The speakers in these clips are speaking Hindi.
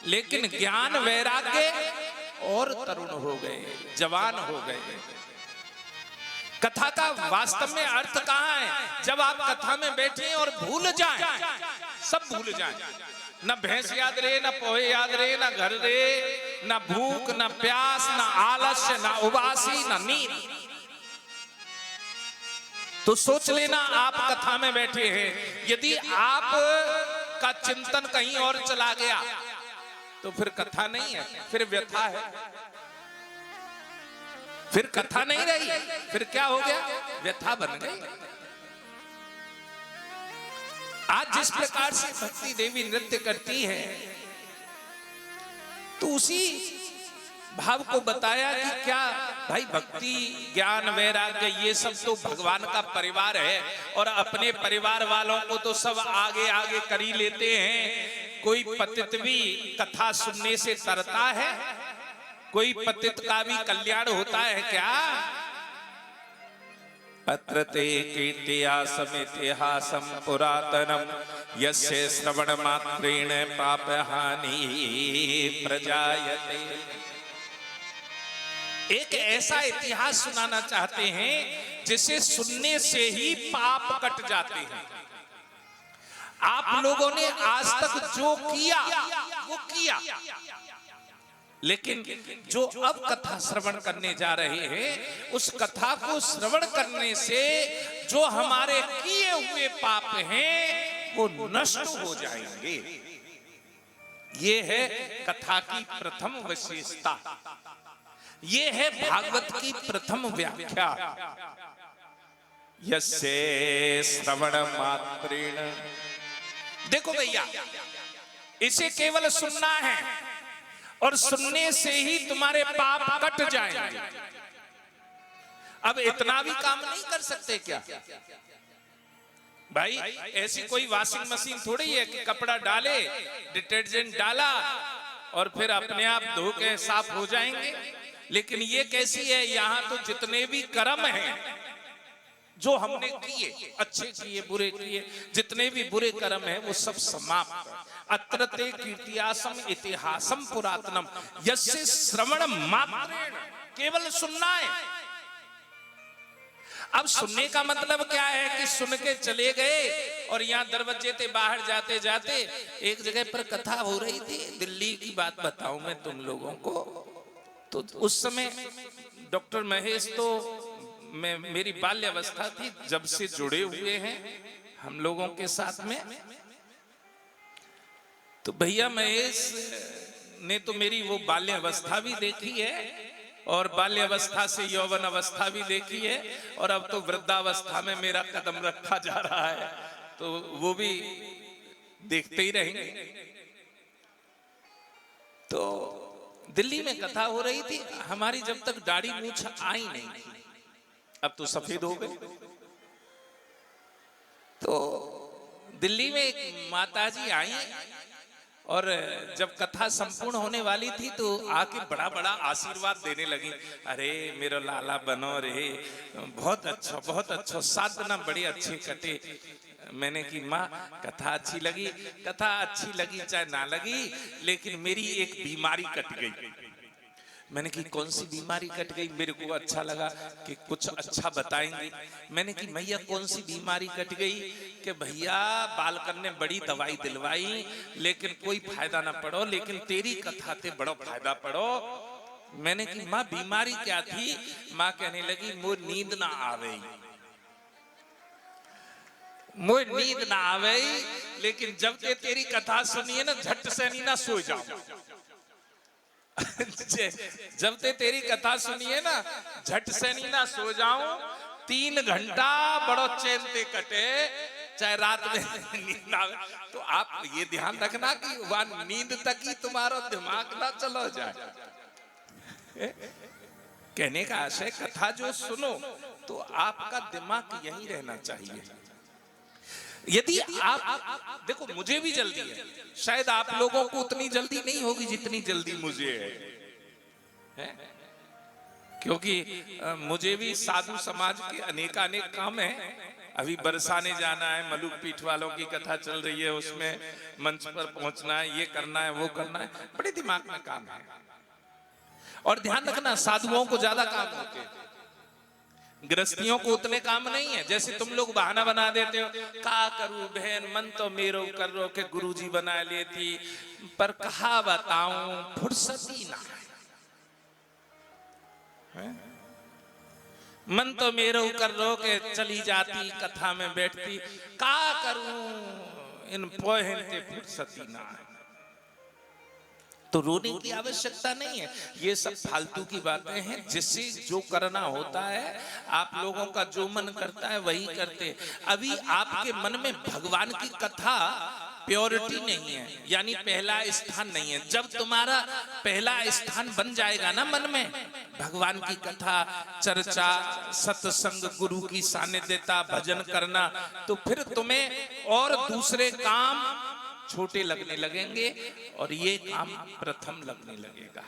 लेकिन ज्ञान वैराग्य और तरुण हो गए, जवान हो गए। कथा का वास्तव में अर्थ कहां है? जब आप कथा में बैठे और भूल जाएं, सब भूल जाएं, न भैंस याद रहे, न पोहे याद रहे, न घर रहे, न भूख, न प्यास, न आलस्य, न उबासी, न नींद। तो सोच लेना आप कथा में बैठे हैं, यदि आप का चिंतन कहीं और चला गया तो फिर कथा नहीं है, फिर व्यथा है, फिर कथा नहीं रही, फिर क्या हो गया? व्यथा बन गई। आज जिस प्रकार से भक्ति देवी नृत्य करती है, तो उसी भाव को बताया कि क्या भाई भक्ति, ज्ञान, वैराग्य ये सब तो भगवान का परिवार है, और अपने परिवार वालों को तो सब आगे आगे कर ही लेते हैं। कोई पतित भी कथा सुनने से तरता है? कोई पतित का भी कल्याण होता है क्या? अत्र ते कीर्त्यासम् इतिहासं पुरातनम् यस्य श्रवण मात्रेण पापहानि प्रजायते। एक ऐसा इतिहास सुनाना चाहते हैं जिसे सुनने से ही पाप कट जाते हैं। आप लोगों ने आज तक जो किया वो किया, लेकिन जो अब कथा श्रवण करने जा रहे हैं, उस कथा को श्रवण करने से जो हमारे किए हुए पाप हैं वो नष्ट हो जाएंगे। ये है कथा की प्रथम विशेषता, ये है भागवत की प्रथम व्याख्या। यस्य श्रवण मात्रेण, देखो भैया, इसे केवल सुनना है और सुनने से ही तुम्हारे पाप कट जाएंगे। अब इतना भी काम नहीं कर सकते क्या भाई? ऐसी कोई वॉशिंग मशीन थोड़ी है कि कपड़ा डाले, डिटर्जेंट डाला और फिर अपने आप धो के साफ हो जाएंगे। लेकिन ये कैसी है? यहां तो जितने भी कर्म हैं जो हमने किए, अच्छे किए, बुरे किए, जितने भी बुरे कर्म हैं वो सब समाप्त। अत्र ते कीर्त्यासम् इतिहासं पुरातनम यस्य श्रवण मात्रेण, केवल सुनना है। अब सुनने का मतलब क्या है कि सुन के चले गए और यहाँ दरवाजे से बाहर जाते जाते एक जगह पर कथा हो रही थी। दिल्ली की बात बताऊं मैं तुम लोगों को, तो उस समय डॉक्टर महेश तो मेरी बाल्यावस्था थी, जब से जुड़े हुए हैं हम लोगों के साथ में। तो भैया महेश ने तो मेरी वो बाल्यावस्था भी देखी है और बाल्यावस्था से यौवन अवस्था भी देखी है, और अब तो वृद्धावस्था में मेरा कदम रखा जा रहा है, तो वो भी देखते ही रहेंगे। तो दिल्ली में कथा हो रही थी, हमारी जब तक दाढ़ी मूछ आई नहीं थी, अब तो सफेद हो गई। तो दिल्ली में एक माताजी आई और जब कथा संपूर्ण होने वाली थी तो आके बड़ा बड़ा आशीर्वाद देने लगी। अरे मेरा लाला बनो रे, बहुत अच्छा, बहुत अच्छा, 7 दिन बड़े अच्छे कटे। मैंने की माँ कथा अच्छी लगी, कथा अच्छी लगी चाहे ना लगी, लेकिन मेरी एक बीमारी कट गई। मैंने की कौन सी बीमारी कट गई? मेरे को अच्छा लगा कि कुछ अच्छा बताएंगे। मैंने की भैया कौन सी बीमारी कट गई? कि भैया बालकन ने बड़ी दवाई दिलवाई लेकिन कोई फायदा ना पड़ो, लेकिन तेरी कथा ते बड़ो फायदा पड़ो। मैंने की माँ बीमारी क्या थी? माँ कहने लगी मुझे नींद ना आवे, मुझे नींद ना आवे, लेकिन जब ते तेरी कथा सुनिए ना झट से नहीं ना सो जाओ। जब ते तेरी कथा सुनिए ना झट से नहीं ना सो जाऊं, 3 घंटा बड़ो चैन ते कटे, चाहे रात में नींद ना आवे। तो आप ये ध्यान रखना कि वह नींद तक ही तुम्हारा दिमाग ना चलो जाए। कहने का आशय, कथा जो सुनो तो आपका दिमाग यहीं रहना चाहिए। यदि आप देखो, मुझे भी जल्दी है, शायद आप लोगों को उतनी जल्दी नहीं होगी जितनी जल्दी मुझे है? क्योंकि मुझे भी साधु समाज के अनेकानेक काम हैं अभी बरसाने जाना है, मलुक पीठ वालों की कथा चल रही है, उसमें मंच पर पहुंचना है, ये करना है, वो करना है, बड़े दिमाग में काम है। और ध्यान रखना, साधुओं को ज्यादा काम होते हैं, गृहस्थियों को उतने काम नहीं है। जैसे तुम लोग बहाना बना देते हो, का करूं बहन, मन तो मेरो कर रो के गुरुजी बना लेती, पर कहा बताऊं फुर्सती ना है। मन तो मेरो कर रो के चली जाती, कथा में बैठती, का करूं इन पोहनते फुर्सती ना है। तो रोने की आवश्यकता नहीं है, ये सब फालतू की बातें हैं। जिससे जो करना होता है, आप लोगों का जो मन करता है वही करते। अभी आपके मन में भगवान की कथा प्योरिटी नहीं है, यानी पहला स्थान नहीं है। जब तुम्हारा पहला स्थान बन जाएगा ना मन में, भगवान की कथा, चर्चा, सत्संग, गुरु की सानिध्यता, भजन करना, तो फिर तुम्हें और दूसरे काम छोटे लगने लगेंगे और ये काम प्रथम लगने लगेगा।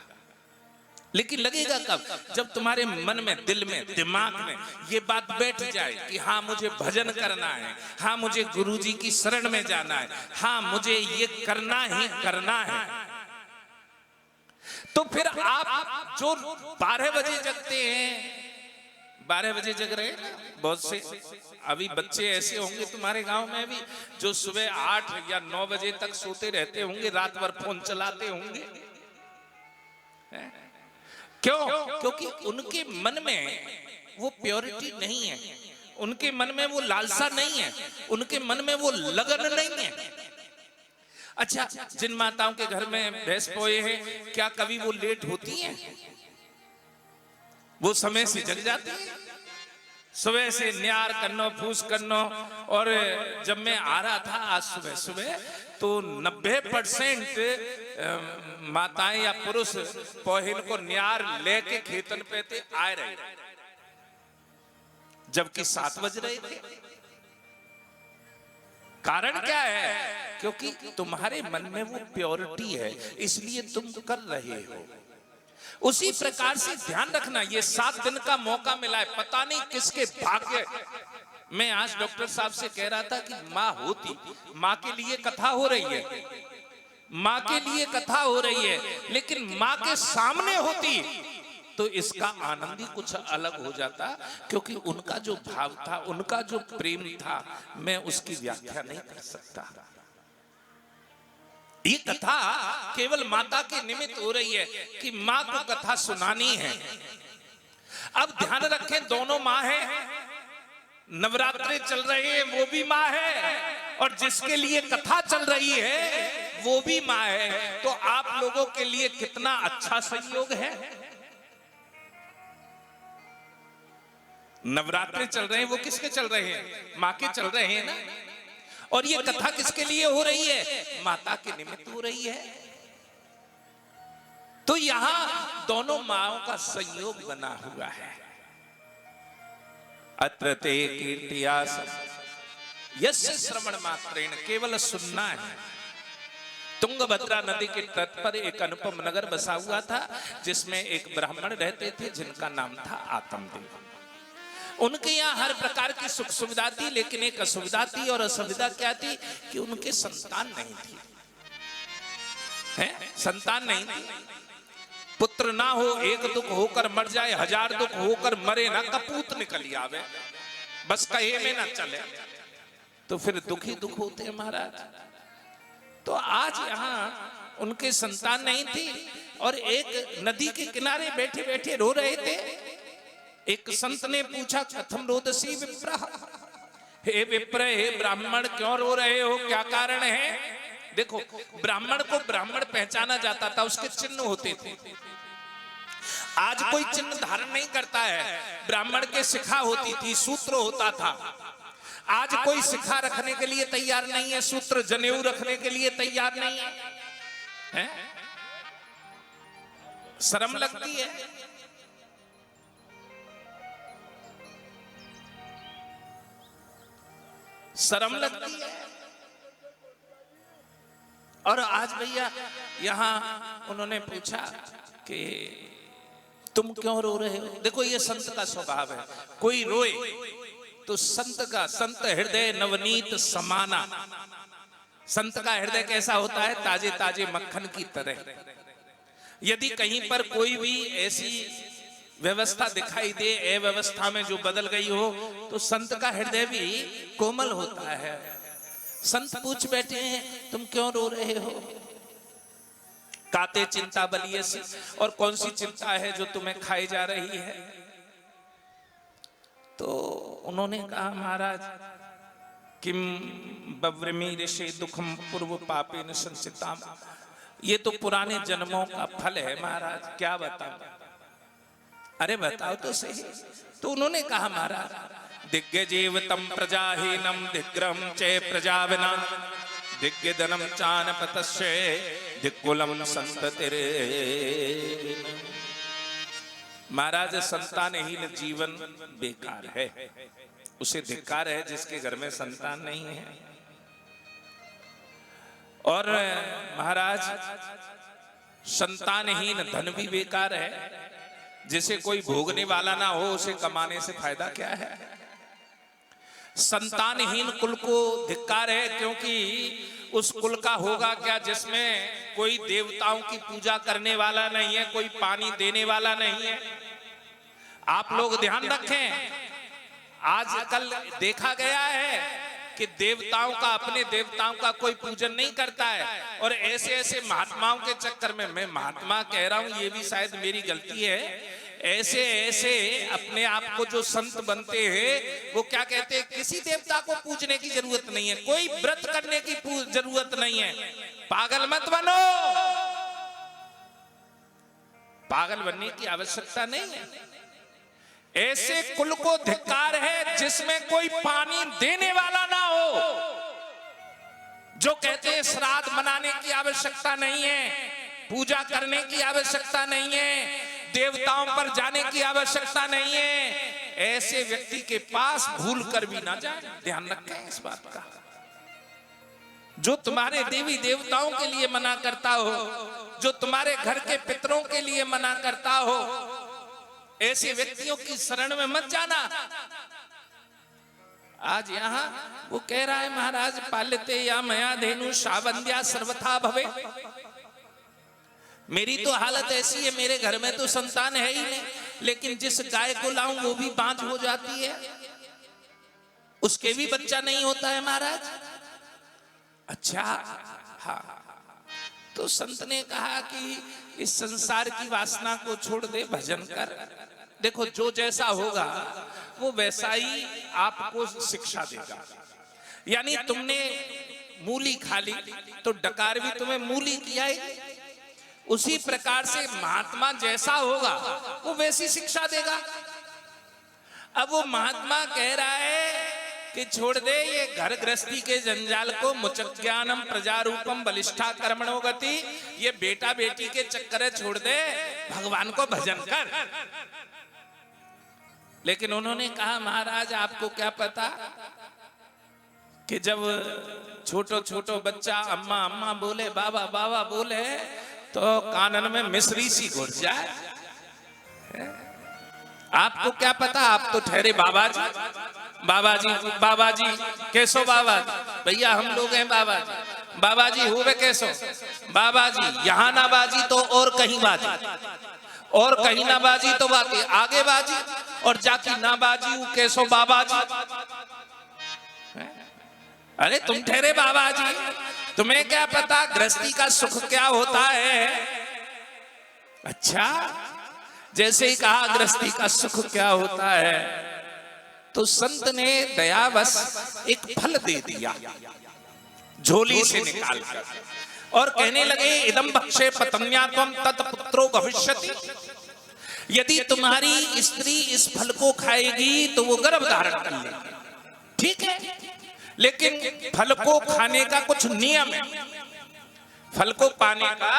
लेकिन लगेगा कब? जब तुम्हारे मन में, दिल में, दिमाग में ये बात बैठ जाए कि हाँ मुझे भजन करना है, हाँ मुझे गुरुजी की शरण में जाना है, हाँ मुझे ये करना ही करना है। तो फिर आप जो 12 बजे जगते हैं, 12 बजे जग रहे हैं ना बहुत से, अभी बच्चे ऐसे होंगे तुम्हारे गांव में भी जो सुबह 8 या 9 बजे तक सोते रहते होंगे, रात भर फोन चलाते होंगे। क्यों? क्योंकि उनके मन में वो प्योरिटी नहीं है, उनके मन में वो लालसा नहीं है, उनके मन में वो लगन नहीं है। अच्छा, जिन माताओं के घर में भैंस पोए हैं, क्या कभी वो लेट होती हैं? वो समय से जग जाती है, सुबह से न्यार करनो, फूस करनो। और जब मैं आ रहा था आज सुबह सुबह, तो 90% माताएं या पुरुष पौहिन को न्यार लेके खेतन पे थे, आए रहे, जबकि 7 बज रहे थे। कारण क्या है? क्योंकि तुम्हारे मन में वो प्योरिटी है, इसलिए तुम कर रहे हो। उसी प्रकार से ध्यान रखना, ये 7 दिन का मौका मिला है, पता नहीं किसके भाग्य। मैं आज डॉक्टर साहब से कह रहा था कि माँ होती, माँ के लिए कथा हो रही है, माँ के लिए कथा हो रही है, लेकिन माँ के सामने होती तो इसका आनंद ही कुछ अलग हो जाता। क्योंकि उनका जो भाव था, उनका जो प्रेम था, मैं उसकी व्याख्या नहीं कर सकता। ये कथा केवल माता के निमित्त हो रही है कि माँ को कथा सुनानी है। अब ध्यान रखें, दोनों माँ है, नवरात्रे चल रहे हैं वो भी माँ है, और जिसके लिए कथा चल रही है वो भी माँ है। तो आप लोगों के लिए कितना अच्छा संयोग है। नवरात्रे चल रहे हैं, वो किसके चल रहे हैं? माँ के चल रहे हैं ना। और ये कथा किसके लिए हो रही है? माता के निमित्त हो रही है। तो यहां दोनों माओं का संयोग बना हुआ है। अत्र ते कीर्तियास यस्य श्रवण मात्रेण, केवल सुनना है। तुंगभद्रा नदी के तट पर एक अनुपम नगर बसा हुआ था, जिसमें एक ब्राह्मण रहते थे जिनका नाम था आत्मदेव। उनके यहाँ हर प्रकार की सुख सुविधा थी, लेकिन एक असुविधा थी, और असुविधा क्या थी कि उनके संतान नहीं थी। है? संतान नहीं थी। पुत्र ना हो, एक दुख होकर मर जाए, 1000 दुख होकर मरे ना, कपूत निकल आवे, बस कहे में ना चले, तो फिर दुख ही दुख होते हैं महाराज। तो आज यहाँ उनके संतान नहीं थी, और एक नदी के किनारे बैठे बैठे रो रहे थे। एक संत ने पूछा, कथम रोदसी विप्रः, हे विप्र, हे ब्राह्मण, क्यों रो रहे हो, क्या कारण है? देखो, ब्राह्मण को ब्राह्मण पहचाना जाता था, उसके चिन्ह होते थे। आज कोई चिन्ह धारण नहीं करता है। ब्राह्मण के शिखा होती थी, सूत्र होता था। आज कोई शिखा रखने के लिए तैयार नहीं है, सूत्र जनेऊ रखने के लिए तैयार नहीं है। शर्म लगती है। शर्म लगती है। और आज भैया यहां उन्होंने पूछा कि तुम क्यों रो रहे हो? देखो, ये संत का स्वभाव है, कोई रोए तो संत हृदय नवनीत समाना, संत का हृदय कैसा होता है? ताजे ताजे मक्खन की तरह। यदि कहीं पर कोई भी ऐसी व्यवस्था दिखाई दे, अव्यवस्था में जो बदल गई हो, तो संत का हृदय भी कोमल होता है। संत पूछ बैठे हैं, तुम क्यों रो रहे हो? काते चिंता बलियसी, और कौन सी चिंता है जो तुम्हें खाई जा रही है? तो उन्होंने कहा, महाराज किम बव्रमी ऋषि दुखम पूर्व पापेन संसिताम, ये तो पुराने जन्मों का फल है महाराज, क्या बताऊं? अरे बताओ तो सही। तो उन्होंने कहा, महाराज दिग्गजेवतम प्रजाहीनम दिग्ग्रहम च प्रजाविना दिग्गदनम चानपतस्य दिक्कुलम संततिरे। महाराज संतानहीन जीवन बेकार है, उसे धिक्कार है जिसके घर में संतान नहीं है। और महाराज संतानहीन धन भी बेकार है, जिसे कोई भोगने वाला ना हो उसे कमाने से फायदा क्या है। संतानहीन कुल को धिक्कार है, क्योंकि उस कुल का होगा क्या जिसमें कोई देवताओं की पूजा करने वाला नहीं है, कोई पानी देने वाला नहीं है। आप लोग ध्यान रखें, आजकल देखा गया है कि देवताओं का, अपने देवताओं का कोई पूजन नहीं करता है। और ऐसे ऐसे महात्माओं के चक्कर में, मैं महात्मा कह रहा हूं, ये भी शायद मेरी गलती है, ऐसे ऐसे अपने आप को जो संत बनते हैं, वो क्या कहते हैं, किसी देवता को पूजने की जरूरत नहीं है, कोई व्रत करने की जरूरत नहीं है। पागल मत बनो, पागल बनने की आवश्यकता नहीं है। ऐसे कुल को धिक्कार है जिसमें कोई पानी देने वाला ना हो, जो कहते हैं श्राद्ध मनाने की आवश्यकता नहीं है, पूजा करने की आवश्यकता नहीं है, देवताओं पर जाने की आवश्यकता नहीं है। ऐसे व्यक्ति के पास भूल कर भी ना जाए, ध्यान रखें इस बात का। जो तुम्हारे देवी देवताओं के लिए मना करता हो, जो तुम्हारे घर के पितरों के लिए मना करता हो, ऐसे व्यक्तियों की शरण में मत जाना। आज यहाँ वो कह रहा है, महाराज पाल्यते या मया धेनु शावंद्या सर्वथा भवे। मेरी तो हालत ऐसी है, मेरे घर में तो संतान है ही नहीं, लेकिन जिस गाय को लाऊं वो भी बांझ हो जाती है, उसके भी बच्चा नहीं होता है महाराज। अच्छा, हाँ। तो संत ने कहा कि इस संसार की वासना को छोड़ दे, भजन कर। देखो, जो जैसा होगा वो वैसा ही आपको शिक्षा देगा। यानी तुमने मूली खा ली तो डकार भी तुम्हें मूली खिलाएगी, उसी प्रकार से महात्मा जैसा होगा वो वैसी शिक्षा देगा। अब वो महात्मा कह रहा है कि छोड़ दे ये घर गृहस्थी के जंजाल को, मुचज्ञानम प्रजारूपम बलिष्ठा कर्मणो गति, ये बेटा बेटी के चक्कर छोड़ दे, भगवान को भजन कर। लेकिन उन्होंने कहा, महाराज आपको क्या पता कि जब छोटो छोटो बच्चा अम्मा अम्मा बोले, बाबा बाबा बोले, तो कानन में मिश्री सी घुस जाए। आपको क्या पता, आप तो ठहरे बाबा जी, बाबा जी, बाबा जी कैसो बाबा जी, भैया हम लोग हैं बाबा जी, बाबा जी हुए कैसो बाबा जी, यहाँ ना बाजी तो और कहीं बाजी, और कहीं ना बाजी तो बाकी आगे बाजी, और जाकी ना बाजी वो कैसो बाबा जी। अरे तुम ठहरे बाबा जी, तुम्हें क्या पता गृहस्थी का सुख क्या होता है। अच्छा, जैसे ही कहा गृहस्थी का सुख क्या होता है, तो संत ने दयावश एक फल दे दिया झोली से निकालकर, और कहने लगे, इदम भक्षे पत्न्या त्वं तत्पुत्रो भविष्यति। यदि तुम्हारी स्त्री इस फल को खाएगी तो वो गर्भ धारण कर लेगी, ठीक है, लेकिन फल को खाने का कुछ नियम है, फल को पाने का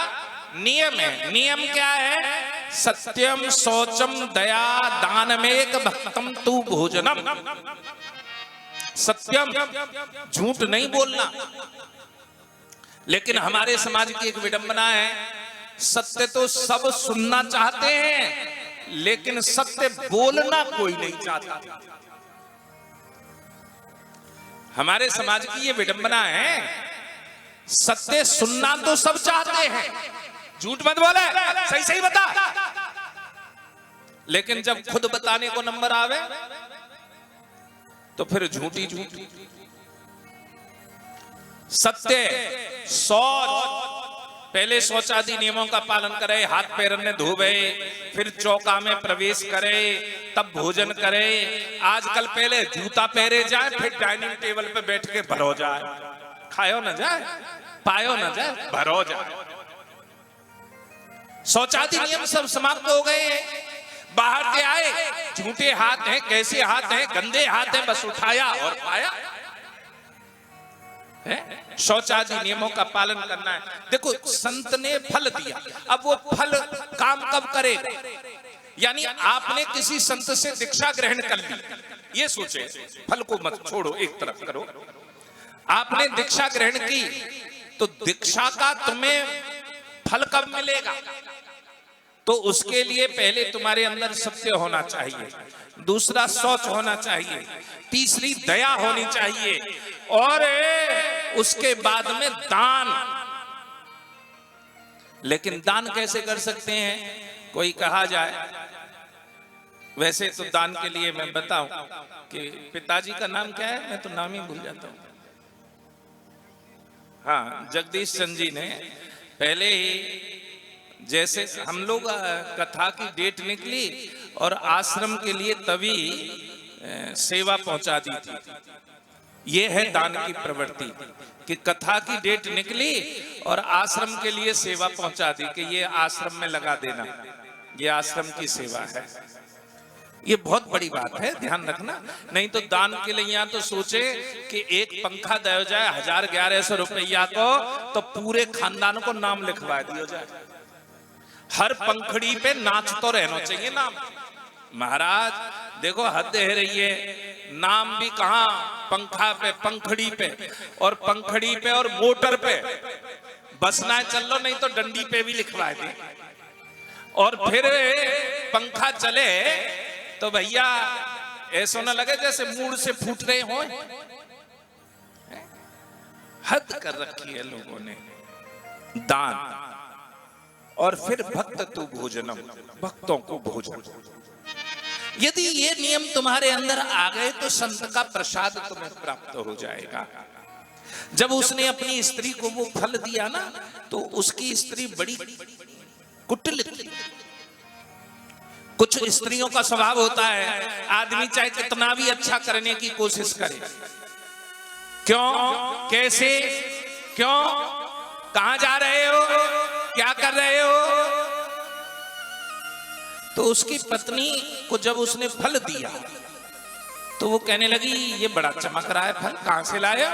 नियम है। नियम क्या है? सत्यम शौचम दया दानमेक भक्तम तू भोजनम। सत्यम, झूठ नहीं बोलना। लेकिन हमारे समाज की एक विडंबना है, सत्य तो सब सुनना चाहते हैं, लेकिन सत्य बोलना कोई नहीं चाहता। हमारे समाज की ये विडंबना है। सत्य सुनना तो सब चाहते हैं, झूठ मत बोले, सही सही बता, लेकिन जब खुद बताने को नंबर आवे तो फिर झूठी झूठी। सत्य शौच, पहले शौचादि नियमों का पालन करे, हाथ पैर ने धोवे, फिर चौका में प्रवेश करे, तब भोजन करे। आजकल पहले जूता पहरे जाए, फिर डाइनिंग टेबल पे बैठ के भरो जाए, खायो न जाए, पायो न जाए, भरो जाए। शौचादि नियम सब समाप्त हो गए। बाहर के आए, झूठे हाथ हैं, कैसे हाथ हैं, गंदे हाथ हैं, बस उठाया और पाया। शौचादि नियमों का पालन करना है। देखो संत ने फल दिया, अब वो फल काम कब करेगा? यानी आपने किसी संत से दीक्षा ग्रहण कर ली, ये सोचे, फल को मत छोड़ो, एक तरफ करो। आपने दीक्षा ग्रहण की तो दीक्षा का तुम्हें फल कब मिलेगा? तो उसके लिए पहले तुम्हारे अंदर सत्य होना चाहिए, दूसरा शौच होना चाहिए, तीसरी दया होनी चाहिए, और उसके बाद में दान। लेकिन दान कैसे कर सकते हैं? कोई कहा जाए, वैसे तो दान के लिए मैं बताऊं कि पिताजी का नाम क्या है, मैं तो नाम ही भूल जाता हूं। हाँ, जगदीश चंद जी ने पहले ही, जैसे हम लोग कथा की डेट निकली और आश्रम के लिए तभी सेवा पहुंचा दी थी। ये है दान की प्रवृत्ति कि कथा की डेट निकली और आश्रम के लिए सेवा पहुंचा दी कि ये आश्रम में लगा देना, ये आश्रम की सेवा है। ये बहुत बड़ी बात है, ध्यान रखना। नहीं तो दान के लिए यहाँ तो सोचे कि एक पंखा दिया जाए 1100 रुपया को, तो पूरे खानदान को नाम लिखवा दिया जाए। हर पंखड़ी पे नाच तो रहना चाहिए नाम। महाराज देखो हद है रही है, नाम भी कहां, पंखा पे, पंखड़ी पे, और पंखड़ी पे और मोटर पे बसना चल लो, नहीं तो डंडी पे भी लिखवा दे। और फिर पंखा चले तो भैया ऐसा ना लगे जैसे मूड से फूट रहे हो। हद कर रखी है लोगों ने। दान, और फिर भक्त तू भोजनम, भक्तों को भोजन। यदि ये नियम तुम्हारे अंदर आ गए तो संत का प्रसाद तुम्हें प्राप्त हो जाएगा। जब उसने अपनी स्त्री को वो फल दिया ना, तो उसकी स्त्री बड़ी कुटिल थी। कुछ स्त्रियों का स्वभाव होता है, आदमी चाहे कितना भी अच्छा करने की कोशिश करे, क्यों, कैसे, क्यों, कहां जा रहे हो, क्या कर रहे हो? तो उसकी पत्नी को जब उसने फल दिया तो वो कहने लगी ये बड़ा चमक रहा है फल, कहां से लाया?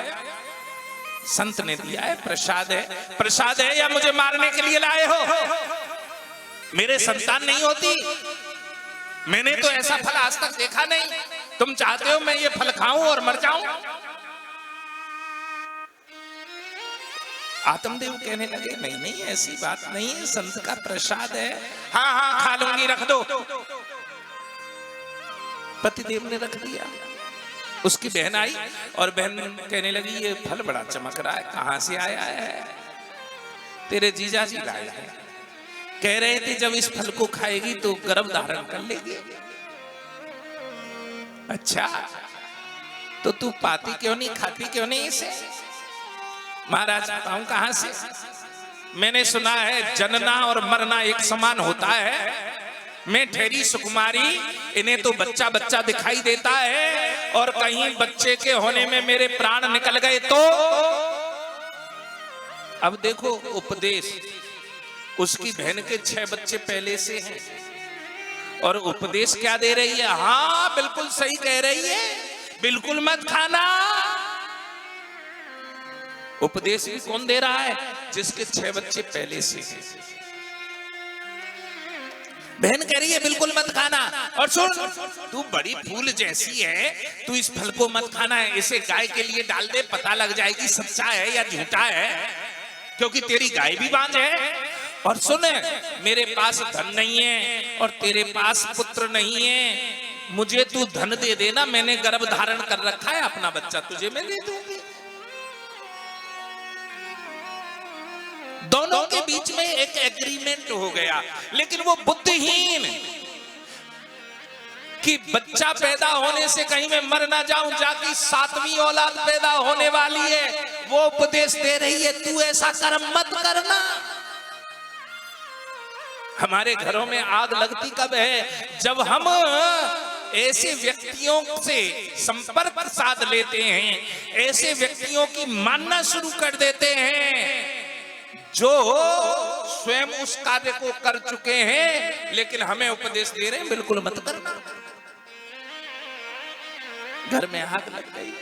संत ने दिया है, प्रसाद है। प्रसाद है या मुझे मारने के लिए लाए हो? मेरे संतान नहीं होती? मैंने तो ऐसा फल आज तक देखा नहीं। तुम चाहते हो मैं ये फल खाऊं और मर जाऊं? आत्मदेव कहने लगे नहीं नहीं, ऐसी बात नहीं है, संत का प्रसाद है। हाँ हाँ खा लूंगी, रख दो। पतिदेव ने रख दिया। उसकी बहन आई और बहन कहने लगी ये फल बड़ा चमक रहा है, कहां से आया है? तेरे जीजा जी लाए हैं, कह रहे थे जब इस फल को खाएगी तो गर्भ धारण कर लेगी। अच्छा, तो तू पाती क्यों नहीं, खाती क्यों नहीं इसे? महाराज बताऊं कहां से? मैंने सुना है जनना और मरना एक समान होता है। मैं ठहरी सुकुमारी, इन्हें तो बच्चा बच्चा दिखाई देता है, और कहीं बच्चे के होने में मेरे प्राण निकल गए तो? अब देखो उपदेश, उसकी बहन के 6 बच्चे पहले से हैं, और उपदेश क्या दे रही है? हाँ बिल्कुल सही कह रही है, बिल्कुल मत खाना। उपदेश भी कौन दे रहा है? जिसके 6 बच्चे पहले से हैं। बहन कह रही है बिल्कुल मत खाना, और सुन तू बड़ी फूल जैसी है, तू इस फल को मत खाना है, इसे गाय के लिए डाल दे, पता लग जाएगी सच्चा है या झूठा है, क्योंकि तेरी गाय भी बांझ है। और सुन, मेरे पास धन नहीं है और तेरे पास पुत्र नहीं है, मुझे तू धन दे देना, मैंने गर्भ धारण कर रखा है, अपना बच्चा तुझे मैं दे दूंगी। दोनों के बीच में एक एग्रीमेंट हो गया। लेकिन वो बुद्धिहीन कि बच्चा पैदा होने से कहीं मैं मर ना जाऊं, जाके 7वीं औलाद पैदा होने वाली है, वो उपदेश दे रही है तू ऐसा कर्म मत करना। हमारे घरों में आग लगती कब है? जब हम ऐसे व्यक्तियों से संपर्क साध लेते हैं, ऐसे व्यक्तियों की मानना शुरू कर देते हैं जो स्वयं उस कार्य को कर चुके हैं, लेकिन हमें उपदेश दे रहे हैं बिल्कुल मत करना। घर में आग लग गई,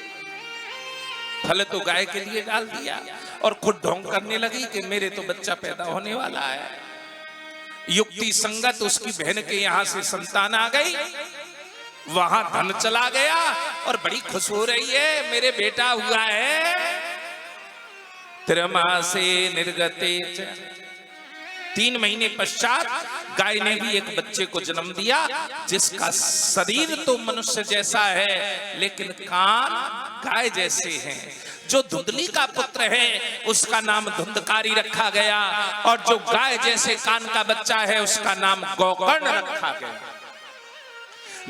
फल तो गाय के लिए डाल दिया और खुद ढोंग करने लगी कि मेरे तो बच्चा पैदा होने वाला है। युक्ति संगत उसकी बहन के यहां से संतान आ गई, वहां धन चला गया और बड़ी खुश हो रही है, मेरे बेटा हुआ है। त्रिमासे निर्गते 3 महीने पश्चात गाय ने भी एक बच्चे को जन्म दिया, जिसका शरीर तो मनुष्य जैसा है लेकिन कान गाय जैसे हैं। जो धुंधली का पुत्र है उसका नाम धुंधकारी रखा गया, और जो गाय जैसे कान का बच्चा है उसका नाम गोकर्ण रखा गया।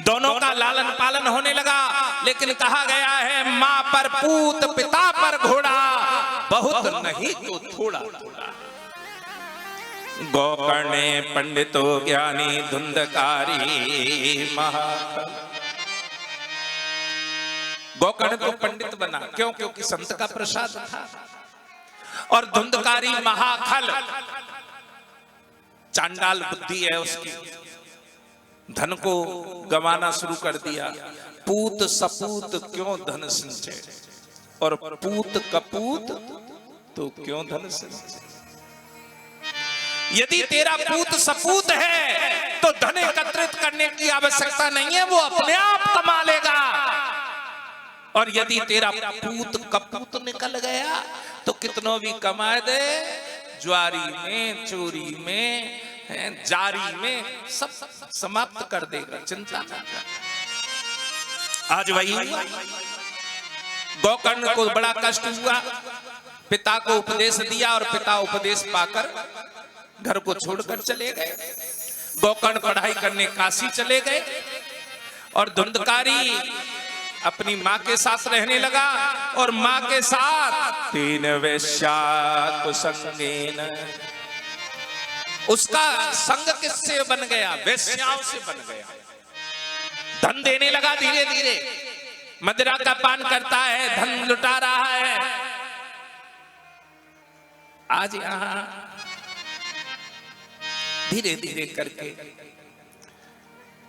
दोनों का लालन पालन होने लगा, लेकिन कहा गया है मां पर पूत पिता पर घोड़ा, बहुत नहीं तो थोड़ा थोड़ा। गोकर्णे पंडितो ज्ञानी धुंधकारी महाखल। गोकर्ण तो पंडित बना, क्यों? क्योंकि संत का प्रसाद था। और धुंधकारी महाखल, चांडाल बुद्धि है उसकी, धन को गंवाना शुरू कर दिया। पूत सपूत क्यों धन संचय, और पूत कपूत तो क्यों धन संचय। यदि तेरा पूत सपूत है तो धन एकत्रित करने की आवश्यकता नहीं है, वो अपने आप कमा लेगा। और यदि तेरा पूत कपूत निकल गया तो कितनों भी कमा दे, ज्वारी में, चोरी में, जारी में सब समाप्त कर देगा, चिंता ना कर। आज वही गोकर्ण को बड़ा कष्ट हुआ, पिता को उपदेश दिया और पिता उपदेश पाकर घर को छोड़कर चले गए। गोकर्ण पढ़ाई करने काशी चले गए और धुंधकारी अपनी मां के साथ रहने लगा, और मां के साथ 3 वेश्या कुसंगेन। उसका संग किससे बन गया? वेश्याओं से बन गया। धन देने लगा धीरे धीरे, मदिरा का पान करता है, धन लुटा रहा है। आज यहां धीरे धीरे करके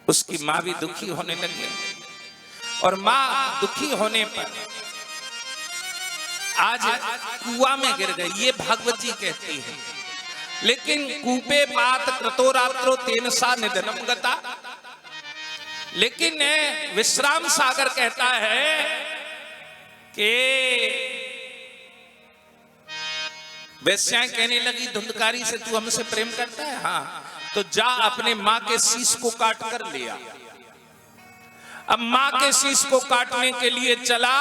उसकी मां भी दुखी होने लगी, और मां दुखी होने पर आज कुआं में गिर गई। ये भागवत जी कहती है। लेकिन कूपे पात कृतो रात्रो तेन सा निधनम गता। लेकिन विश्राम सागर कहता है कि वेश्याएं कहने लगी धुंधकारी से, तू हमसे प्रेम करता है? हाँ, तो जा अपने मां के शीश को काट कर ले आ। अब मां के शीश को काटने के लिए चला,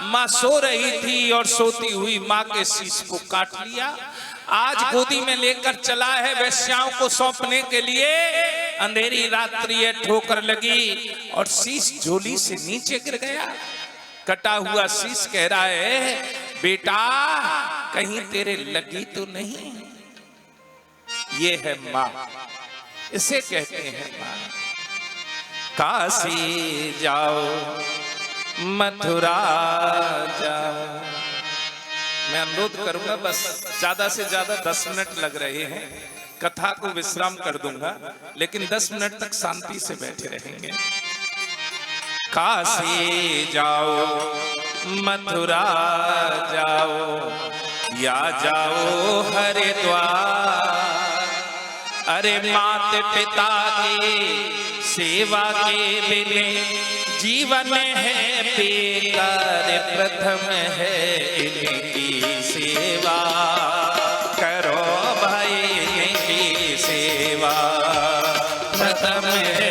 मां सो रही थी और सोती हुई मां के शीश को काट लिया। आज गोदी में लेकर चला है वेश्याओं को सौंपने के लिए। अंधेरी रात्रि है, ठोकर लगी और शीश झोली से नीचे गिर गया। कटा हुआ शीश कह रहा है, बेटा कहीं तेरे लगी तो नहीं? ये है मां, इसे कहते हैं मां। काशी जाओ, मथुरा जाओ। मैं अनुरोध करूंगा, बस ज्यादा से ज्यादा 10 मिनट लग रहे हैं, कथा को विश्राम कर दूंगा, लेकिन 10 मिनट तक शांति से बैठे रहेंगे। काशी जाओ, मथुरा जाओ, या जाओ हरिद्वार। अरे माता पिता की सेवा के बिना जीवन है बेकार, प्रथम है इनकी सेवा। करो भाई इनकी सेवा, प्रथम है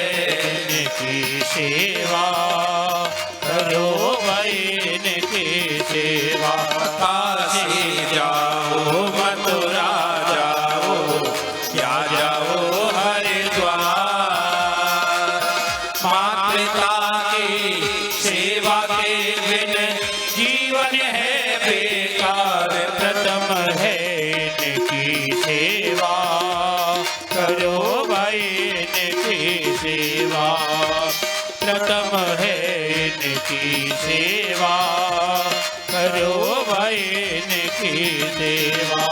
इनकी सेवा करो भाई इनकी सेवा। काशी जाओ मथुरा जाओ या जाओ हरिद्वार, माता पिता की सेवा के बिन जीवन है बेकार। प्रथम है इनकी सेवा करो भाई इनकी सेवा। प्रथम है इनकी सेवा करो भाई इनकी सेवा।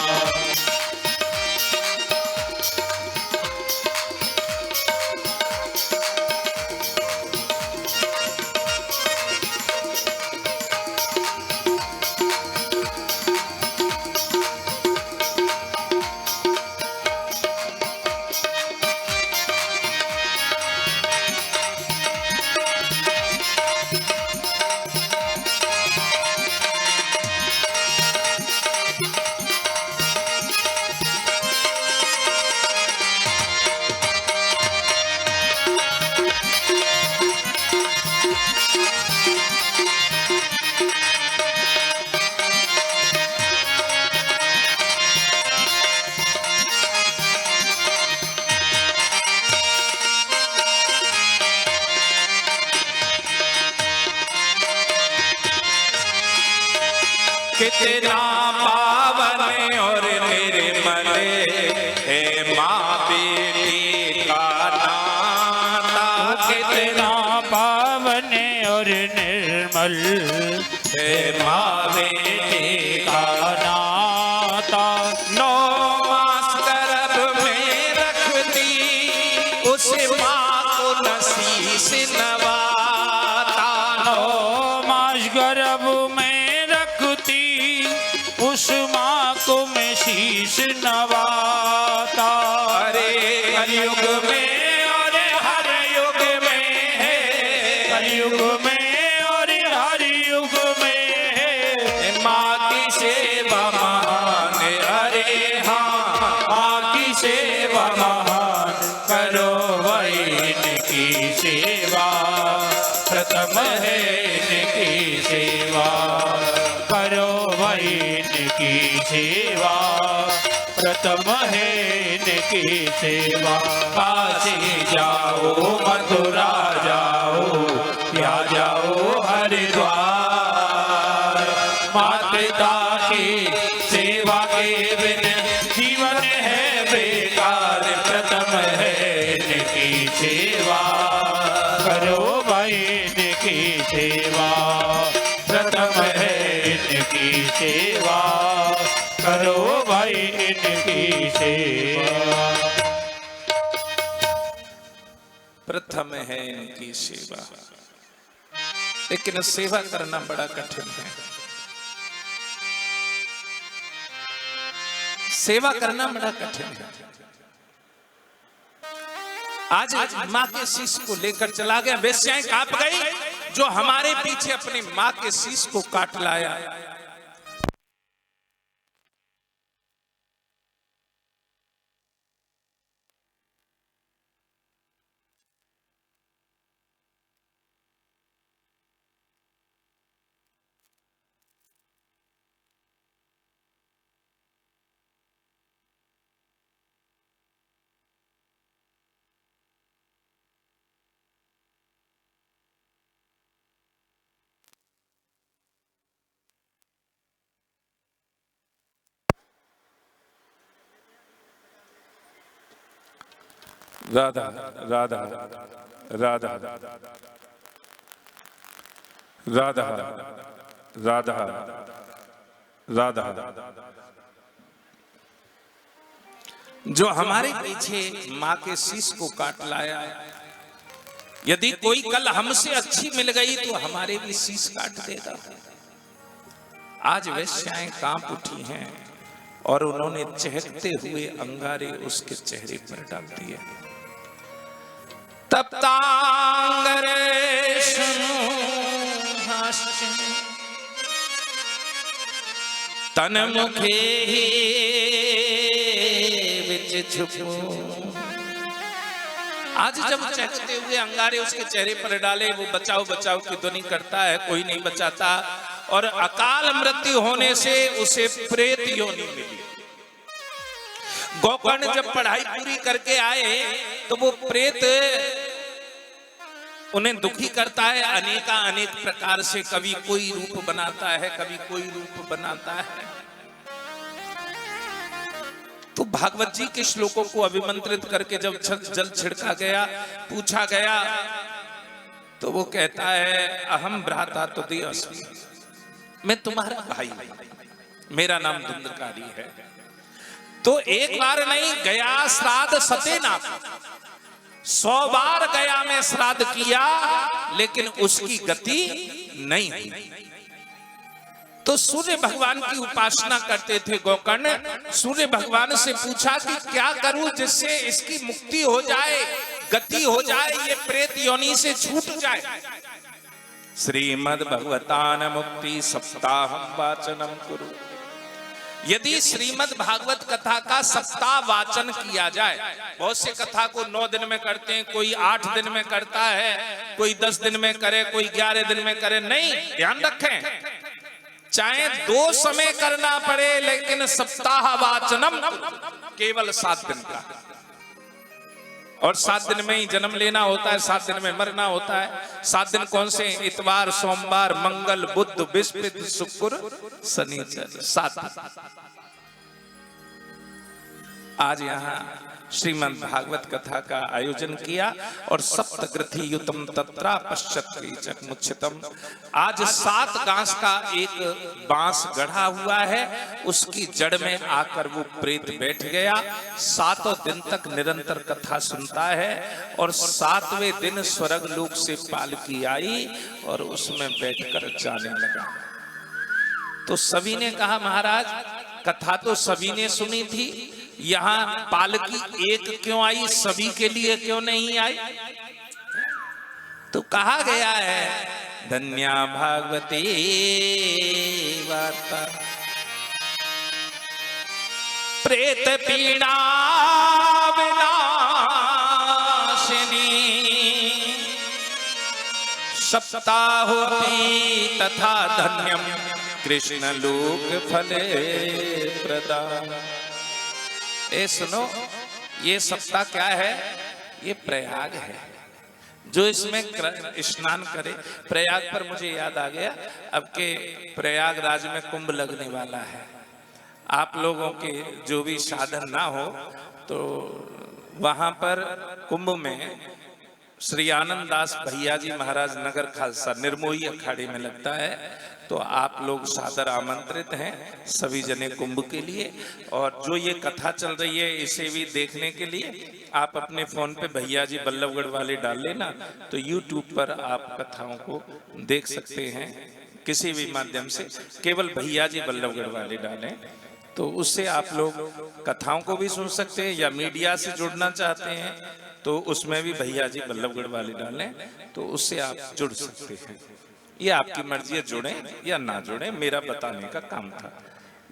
कितना पावन और निर्मल है माँ बेटी का नाता। कितना पावन और निर्मल है माँ बेटी का नाता। 9 मास गर्भ में रखती उस माँ को शीश नवाता। 9 मास गर्भ में उस माँ को मैं शीश नवाता। अरे कलयुग में और हर युग में है, कलयुग में और हर युग में है माँ की सेवा महान। अरे हाँ, माँ की सेवा महान। करो भाई इनकी सेवा। प्रथम है इनकी सेवा करो भाई इनकी सेवा। प्रथम है इनकी सेवा। काशी जाओ मथुरा जाओ या जाओ हरिद्वार, माता पिता की सेवा के बिन जीवन है बेकार। प्रथम है इनकी सेवा करो भाई इनकी सेवा। प्रथम है इनकी सेवा करो भाई इनकी सेवा। प्रथम है इनकी सेवा। लेकिन सेवा करना बड़ा कठिन है। सेवा करना बड़ा कठिन है। आज माँ के शीश को लेकर चला गया, वेश्याएं कांप गई जो हमारे पीछे अपनी माँ के शीश को काट लाया। राधा राधा राधा राधा राधा राधा जो हमारे पीछे माँ के शीश को काट लाया। यदि कोई कल हमसे अच्छी मिल गई तो हमारे भी शीश काट देगा। आज वेश्याएं कांप उठी हैं और उन्होंने चहकते हुए अंगारे उसके चेहरे पर डाल दिए। तब तांगरे सुनो हास्य तन मुखे ही विच छुपो आज जब चहकते हुए अंगारे उसके चेहरे पर डाले, वो बचाओ बचाओ की ध्वनि करता है, कोई नहीं बचाता, और अकाल मृत्यु होने से उसे प्रेत योनि मिली। गोकर्ण जब पढ़ाई पूरी करके आए तो वो प्रेत उन्हें दुखी करता है अनेक प्रकार से, कभी कोई रूप बनाता है, कभी कोई रूप बनाता है। तो भागवत जी के श्लोकों को अभिमंत्रित करके जब जल छिड़का गया, पूछा गया, तो वो कहता है अहम भ्राता तुदे अस्मि, मैं तुम्हारा भाई, मेरा नाम धुंधकारी है। तो एक बार नहीं, गया श्राद्ध सतेनाथ, 100 बार गया में श्राद्ध किया, लेकिन उसकी गति नहीं हुई। तो सूर्य भगवान की उपासना करते थे गोकर्ण। सूर्य भगवान से पूछा कि क्या करूं जिससे इसकी मुक्ति हो जाए, गति हो जाए, ये प्रेत योनि से छूट जाए। श्रीमद् भगवतान मुक्ति सप्ताहम वाचनम कुरु। यदि श्रीमद् भागवत कथा का सप्ताह वाचन किया जाए, बहुत से कथा को 9 दिन में करते हैं, कोई 8 दिन में करता है, कोई 10 दिन में करे, कोई 11 दिन में करे, नहीं, ध्यान रखें, चाहे 2 समय करना पड़े, लेकिन सप्ताह वाचनम केवल 7 दिन का, और 7 दिन में ही जन्म लेना होता है, 7 दिन में मरना होता है। 7 दिन कौन से? इतवार, सोमवार, मंगल, बुध, बृहस्पति, शुक्र, शनिचर, 7। आज यहाँ श्रीमद् भागवत कथा का आयोजन किया, और सप्तग्रथि युतम तत्रा पश्चत मुच्छितम। आज 7 गांस का एक बांस गढ़ा हुआ है, उसकी जड़ में आकर वो प्रेत बैठ गया। 7 दिन तक निरंतर कथा सुनता है, और 7वें दिन स्वर्ग लोक से पालकी आई और उसमें बैठकर जाने लगा। तो सभी ने कहा महाराज कथा तो सभी ने सुनी थी, यहाँ पालकी एक क्यों आई, सभी के लिए क्यों नहीं आई? तो कहा गया है धन्या भागवती वार्ता प्रेत पीड़ा विनाशिनी सप्ताहोति तथा धन्यम कृष्ण लोक फले प्रदान। ए सुनो, ये सप्ताह क्या है? ये प्रयाग है। जो इसमें स्नान करे, प्रयाग पर मुझे याद आ गया, अब के प्रयागराज में कुंभ लगने वाला है। आप लोगों के जो भी साधन ना हो तो वहां पर कुंभ में श्री आनंद दास भैया जी महाराज नगर खालसा निर्मोही अखाड़े में लगता है। तो आप लोग सादर आमंत्रित हैं सभी जने कुंभ के लिए। और जो ये कथा चल रही है इसे भी देखने के लिए आप अपने फोन पे भैया जी बल्लभगढ़ वाले डाल लेना, तो YouTube पर आप कथाओं को देख सकते हैं किसी भी माध्यम से। केवल भैया जी बल्लभगढ़ वाले डालें तो उससे आप लोग कथाओं को भी सुन सकते हैं, या मीडिया से जुड़ना चाहते हैं तो उसमें भी भैया जी बल्लभगढ़ वाले डालें, तो उससे आप जुड़ सकते हैं। ये आपकी मर्जी है, जुड़ें या ना जुड़ें, मेरा बताने का काम था।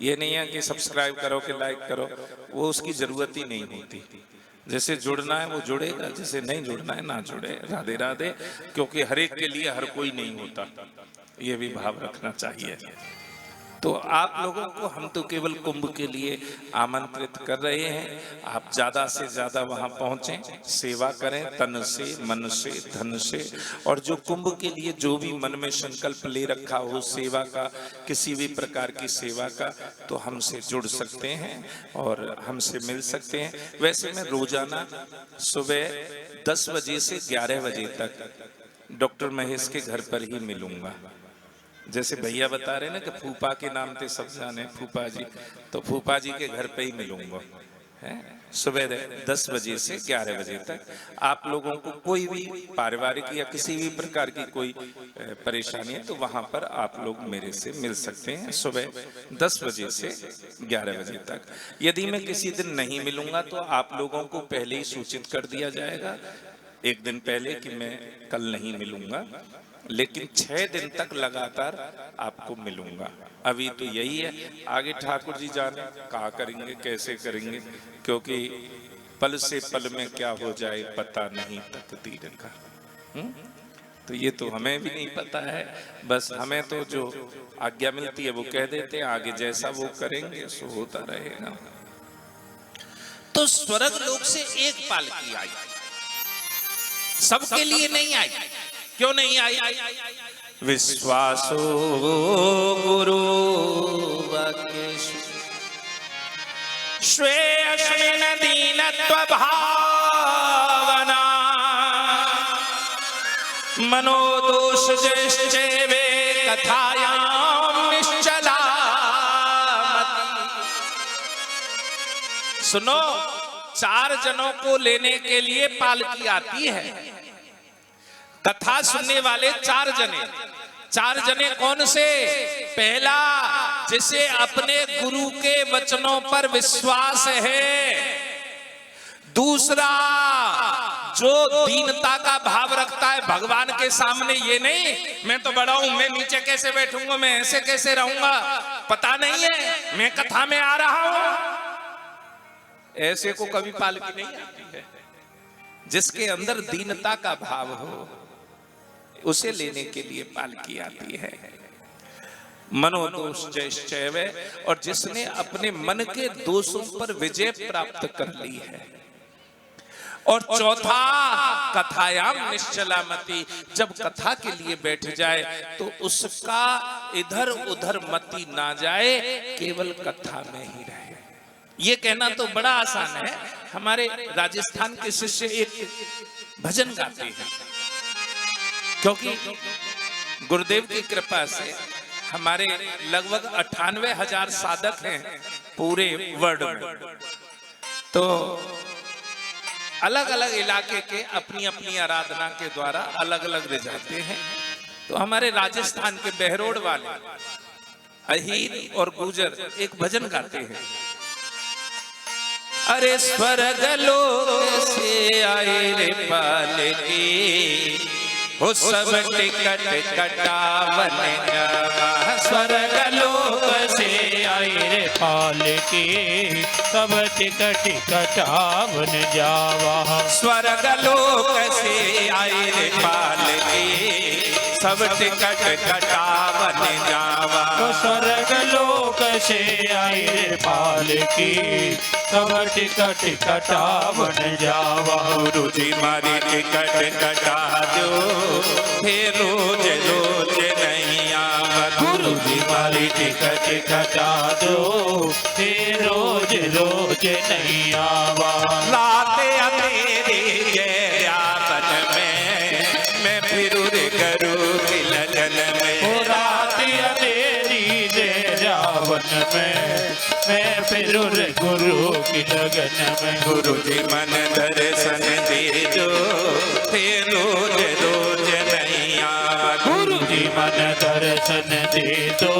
ये नहीं है कि सब्सक्राइब करो कि लाइक करो, वो उसकी जरूरत ही नहीं होती। जैसे जुड़ना है वो जुड़ेगा, जैसे नहीं जुड़ना है ना जुड़े। राधे राधे। क्योंकि हर एक के लिए हर कोई नहीं होता, ये भी भाव रखना चाहिए। तो आप लोगों को हम तो केवल कुंभ के लिए आमंत्रित कर रहे हैं। आप ज्यादा से ज्यादा वहां पहुंचें, सेवा करें तन से, मन से, धन से। और जो कुंभ के लिए जो भी मन में संकल्प ले रखा हो सेवा का, किसी भी प्रकार की सेवा का, तो हमसे जुड़ सकते हैं और हमसे मिल सकते हैं। वैसे मैं रोजाना सुबह 10 बजे से 11 बजे तक डॉक्टर महेश के घर पर ही मिलूंगा। जैसे भैया बता रहे ना कि फूफा के नाम पे सब जाने फूफा जी, तो फूफा जी के घर पे ही मिलूंगा। सुबह 10 बजे से 11 बजे तक। आप लोगों को कोई भी पारिवारिक या किसी भी प्रकार की कोई परेशानी है तो वहां पर आप लोग मेरे से मिल सकते हैं सुबह 10 बजे से 11 बजे तक। यदि मैं किसी दिन नहीं मिलूंगा तो आप लोगों को पहले ही सूचित कर दिया जाएगा, एक दिन पहले, कि मैं कल नहीं मिलूंगा, लेकिन 6 दिन तक लगातार आपको मिलूंगा। अभी तो यही है, आगे ठाकुर जी जाने कहा करेंगे, कैसे करेंगे, क्योंकि पल से पल में क्या हो जाए पता नहीं तकदीर का। तो ये तो हमें भी नहीं पता है, बस हमें तो जो आज्ञा मिलती है वो कह देते हैं, आगे जैसा वो करेंगे सो होता रहेगा। तो स्वर्ग लोक से एक पालकी आई, सबके लिए नहीं आई। क्यों नहीं आई? विश्वासो गुरु वाक्येषु श्रेयस्मिन् दीनत्व भावना मनोदोष जैश्चैवे कथायां निश्चला मति। सुनो, 4 जनों को लेने के लिए पालकी आती है। कथा सुनने वाले 4 जने। 4 जने कौन से? पहला, जिसे अपने गुरु के वचनों पर विश्वास है। दूसरा, जो दीनता का भाव रखता है भगवान के सामने, ये नहीं मैं तो बड़ा हूं, मैं नीचे कैसे बैठूंगा, मैं ऐसे कैसे रहूंगा, पता नहीं है, मैं कथा में आ रहा हूं। ऐसे को कभी पालकी नहीं आती है। जिसके अंदर दीनता का भाव हो उसे लेने के लिए पालकी आती है। मनोदोष जैश्चैव, और जिसने अपने मन के दोषों पर विजय प्राप्त कर ली है। और चौथा, कथायाम निश्चला मति, जब कथा के लिए बैठ जाए तो उसका इधर उधर मति ना जाए, केवल कथा में ही रहे। ये कहना तो बड़ा आसान है। हमारे राजस्थान के शिष्य एक भजन गाते हैं, क्योंकि गुरुदेव की कृपा से हमारे लगभग 98,000 साधक हैं पूरे वर्ल्ड में। तो अलग अलग इलाके के अपनी अपनी आराधना के द्वारा अलग अलग रिझाते हैं। तो हमारे राजस्थान के बहरोड वाले अहीर और गुजर एक भजन गाते हैं। अरे स्वर्ग लोक से आए रे पालकी, हो सब टिकट कटावन जावा। स्वर्ग लोक से आई रे पालकी, सब टिकट कटावन जावा। स्वर्ग लोक से आई रे पालकी, सब टिकट कटावन जावा। स्वर्ग लोक से आई रे पालकी, सब टिकट कटावन जावा। गुरु जी मारी टिकट कटा दो, फिर रोज रोज नहीं आवा। गुरु जी मारी टिकट कटा दो, फिर रोज रोज नहीं आवा। रात अंधेरी गैरापन में, मैं फिर करूँ की लगन में। रात अंधेरी गैरापन में, मैं फिर गुरु की लगन में। गुरु जी मन दर्शन दे दो, फिर रोज रोज नहीं आवा। गुरु जी मन दर्शन दे दो,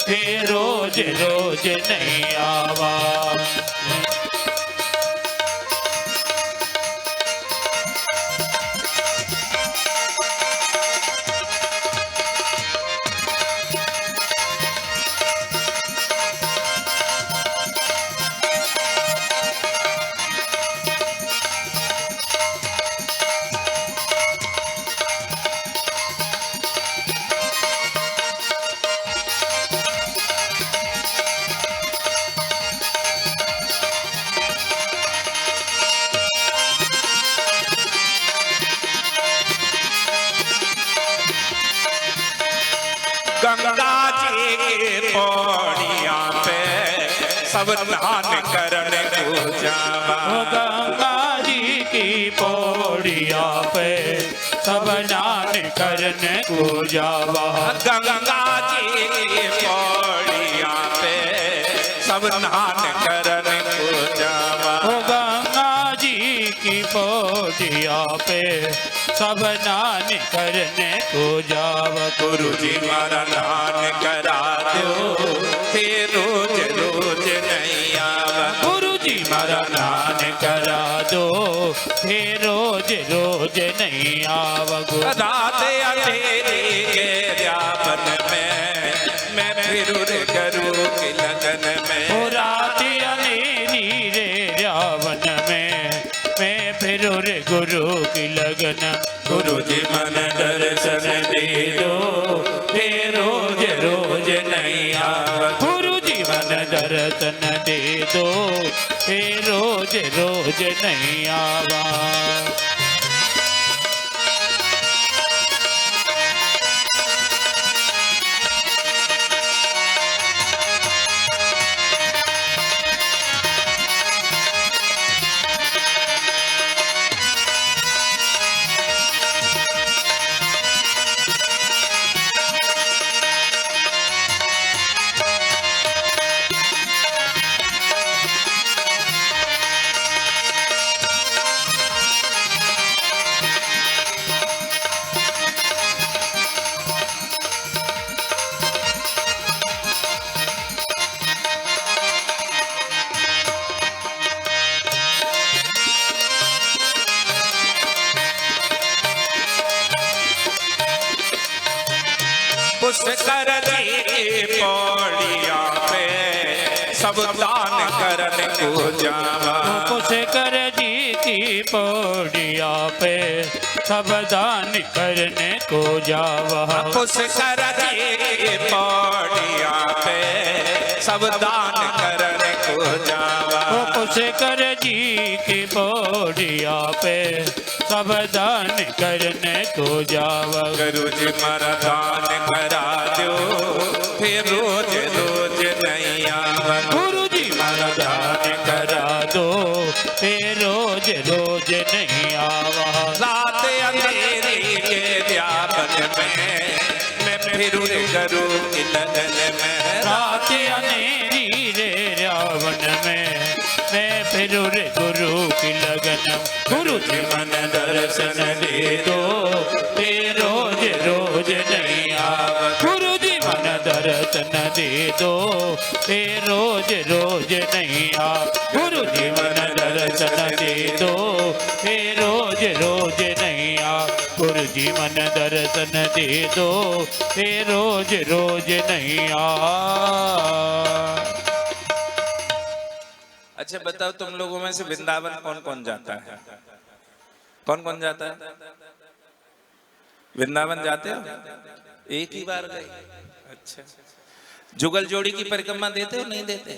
फिर रोज रोज नहीं आवा। गंगा जी के पौड़िया पे सब स्नान करने को जावा। गंगा जी की पौड़िया पे सब स्नान करने को जावा। गंगा जी के पौड़िया पे सब स्नान करने को जावा। गंगा जी की पौड़िया पे सब स्नान करने को जावा। गुरु जी मारा स्नान करा दो, फिर रोज रोज नहीं आवा। गुरु जी मारा स्नान करा दो, फिर रोज रोज नहीं आवा। रात अंधेरी गैरापन में, मैं फिर करूँ की लगन में। रात अंधेरी रे रावण में, फिरूं रे गुरु की लगन। गुरु जी मन दर्शन दे दो, फिर रोज रोज नहीं आवा। गुरु जी मन दर्शन दे दो, फिर रोज रोज नहीं आवा। पुष्कर जी की पौड़िया पे सब दान करने को जावा। पुष्कर जी की पौड़िया पे सब दान करने को जावा। पुष्कर जी की पौड़िया पे सब दान करने को जावा। पुष्कर जी की पौड़िया पे सब दान करने को जावा। गुरु जी मारा दान करा दो, फिर रोज रोज नहीं आवा। गुरु जी मारा दान करा दो, फिर रोज रोज नहीं आवा। रात अंधेरी के व्यापन में मैं फिरूं रे गुरु की लगन में। रात अंधेरी रे रावण में मैं फिरूं रे गुरु की लगन। गुरु जी मन दर्शन दे दो, फिर रोज रोज नहीं आवा। गुरु जी मन दर्शन दे दो, फिर रोज रोज नहीं आवा। गुरु जी मन दर्शन दे दो, फिर रोज रोज नहीं आवा। गुरु जी मन दर्शन दे दो, फिर रोज रोज नहीं आवा। अच्छा बताओ, तुम लोगों में से वृंदावन कौन कौन जाता है? कौन कौन जाता है वृंदावन? जाते हो? एक ही बार गए? अच्छा। जुगल जोड़ी की परिक्रमा देते हो नहीं देते?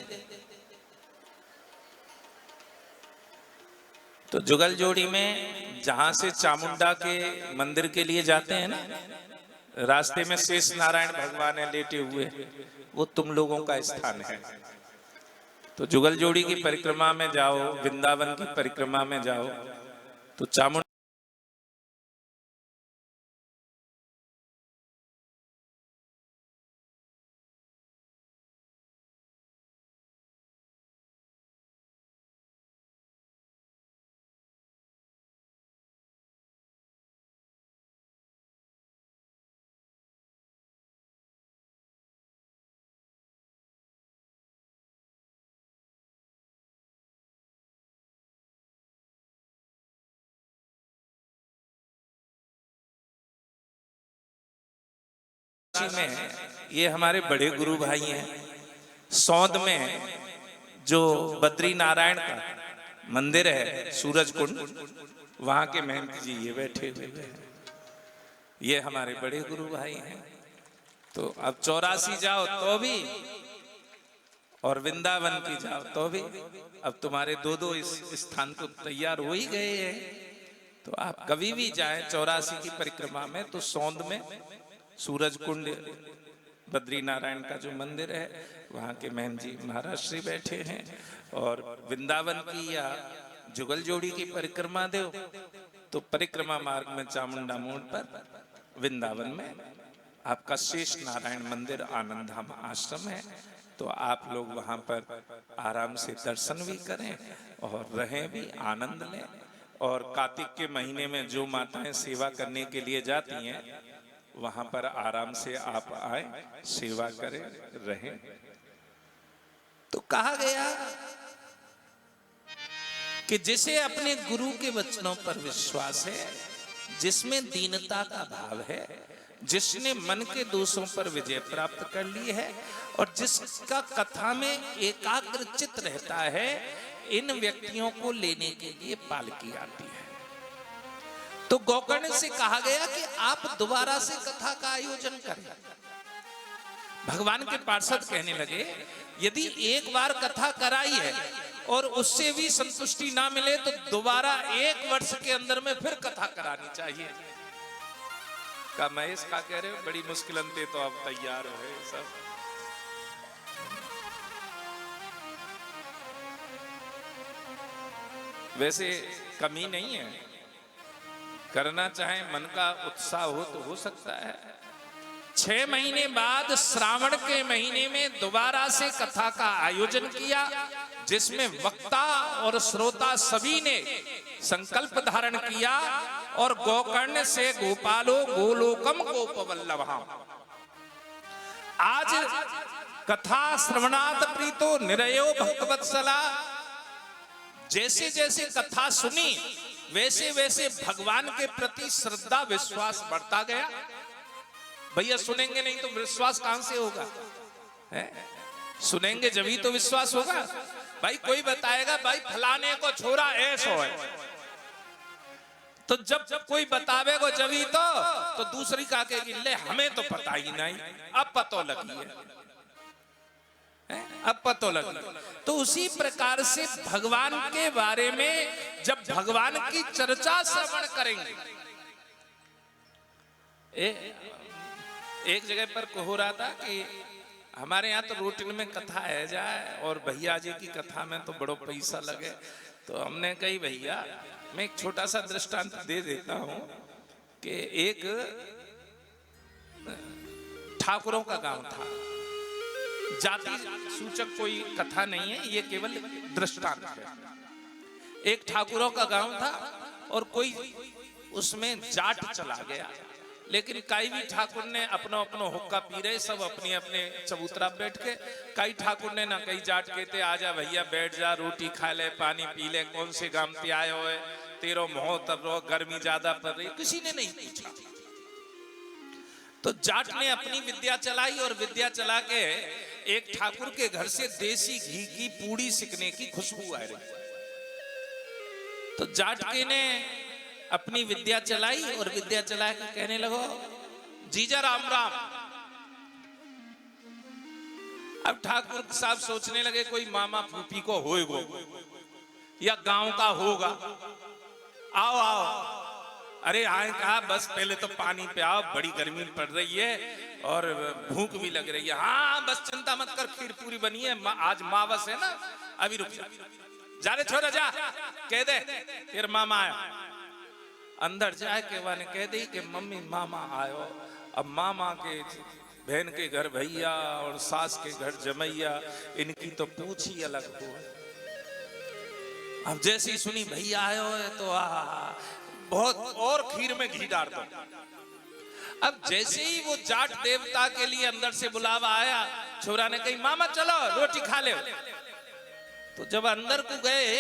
तो जुगल जोड़ी में जहां से चामुंडा के मंदिर के लिए जाते हैं ना, रास्ते में शेष नारायण भगवान है लेटे हुए, वो तुम लोगों का स्थान है। तो जुगल जोड़ी की परिक्रमा में जाओ, वृंदावन की परिक्रमा में जाओ, तो चामुंडा में ये हमारे बड़े गुरु भाई हैं। सौंद में जो बद्री नारायण का मंदिर है, सूरज कुंड, वहां के महंत जी ये बैठे हुए हैं, ये हमारे बड़े गुरु भाई हैं। तो अब 84 जाओ तो भी, और वृंदावन की जाओ तो भी, अब तुम्हारे दो दो इस स्थान तो तैयार हो ही गए हैं। तो आप कभी भी जाएं 84 की परिक्रमा में, तो सौंद में सूरज कुंड बद्री नारायण का जो मंदिर है, वहाँ के महंत जी महाराज श्री बैठे हैं। और वृंदावन की या जुगल जोड़ी की परिक्रमा दो, तो परिक्रमा मार्ग में चामुंडा मोड़ पर वृंदावन में आपका शेष नारायण मंदिर आनंद धाम आश्रम है। तो आप लोग वहाँ पर आराम से दर्शन भी करें और रहें भी, आनंद लें। और कार्तिक के महीने में जो माताएं सेवा करने के लिए जाती हैं, वहां पर आराम से आप आए, सेवा करें, रहें। तो कहा गया कि जिसे अपने गुरु के वचनों पर विश्वास है, जिसमें दीनता का भाव है, जिसने मन के दोषों पर विजय प्राप्त कर ली है, और जिसका कथा में एकाग्र चित्त रहता है, इन व्यक्तियों को लेने के लिए पालकी आती है। तो गोकर्ण से कहा गया कि आप दोबारा से कथा का आयोजन करें। भगवान के पार्षद कहने लगे यदि एक बार कथा कराई है और उससे भी संतुष्टि ना मिले तो दोबारा 1 वर्ष के अंदर में फिर कथा करानी चाहिए। का महेश का कह रहे हो बड़ी मुश्किल अंते तो अब तैयार हो सब। वैसे कमी नहीं है, करना चाहे मन का उत्साह हो तो हो सकता है। 6 महीने बाद श्रावण के महीने में दोबारा से कथा का आयोजन किया, जिसमें वक्ता और श्रोता सभी ने संकल्प धारण किया और गोकर्ण से गोपालो गोलोकम गोपवल्लभा। आज कथा श्रवणात् प्रीतो निरयो भक्तवत्सला। जैसे जैसे कथा सुनी वैसे वैसे भगवान के प्रति श्रद्धा विश्वास बढ़ता गया। भैया सुनेंगे नहीं तो विश्वास कहां से होगा? है? सुनेंगे जभी तो विश्वास होगा। भाई कोई बताएगा भाई फलाने को छोरा ऐसा है, तो जब कोई बतावेगा जभी तो दूसरी का कहेगी ले हमें तो पता ही नहीं, अब पता लगी है, अब पता लगी। तो उसी प्रकार से भगवान के बारे में जब भगवान की चर्चा श्रवण करेंगे। एक जगह पर हो रहा था कि हमारे यहाँ तो रूटीन में कथा है जाए और भैया जी की कथा में तो बड़ो पैसा लगे, तो हमने कही भैया मैं एक छोटा सा दृष्टांत दे देता हूँ कि एक ठाकुरों का गांव था। जाति सूचक कोई कथा नहीं है, ये केवल दृष्टांत है। एक ठाकुरों का गांव था और कोई उसमें जाट चला गया, लेकिन कई भी ठाकुर ने अपना अपना हुक्का पी रहे, सब अपने अपने चबूतरा बैठ के। कई ठाकुर ने ना कई जाट कहते आजा भैया बैठ जा, रोटी खा ले, पानी पी ले, कौन से गांव पे आए हो, तेरो मोह तब रो, गर्मी ज्यादा पड़ रही, किसी ने नहीं पूछा। तो जाट ने अपनी विद्या चलाई और विद्या चला के एक ठाकुर के घर से देसी घी की पूड़ी सिकने की खुशबू आ रही। तो जाट के ने अपनी विद्या चलाई और विद्या चला के कहने लगो जीजा राम राम। अब ठाकुर साहब सोचने लगे कोई मामा फूफी को होएगो या गांव का होगा, आओ आओ। अरे आए कहा बस पहले तो पानी पे आओ, बड़ी गर्मी पड़ रही है और भूख भी लग रही है। हाँ बस चिंता मत कर, खीर पूरी बनी है, आज मावस है ना, अभी रुक जा रे छोरा जा, कह दे फिर मामा आया। अंदर जाए के वाने कह दी कि मम्मी मामा आयो। अब मामा के बहन के घर भैया और सास के घर जमैया, इनकी तो पूछ ही अलग हो। अब जैसे ही सुनी भैया आयो है तो बहुत और खीर में घी डाल दो। अब जैसे ही वो जाट देवता के लिए अंदर से बुलावा आया, छोरा ने कही मामा चलो रोटी खा ले। तो जब अंदर को गए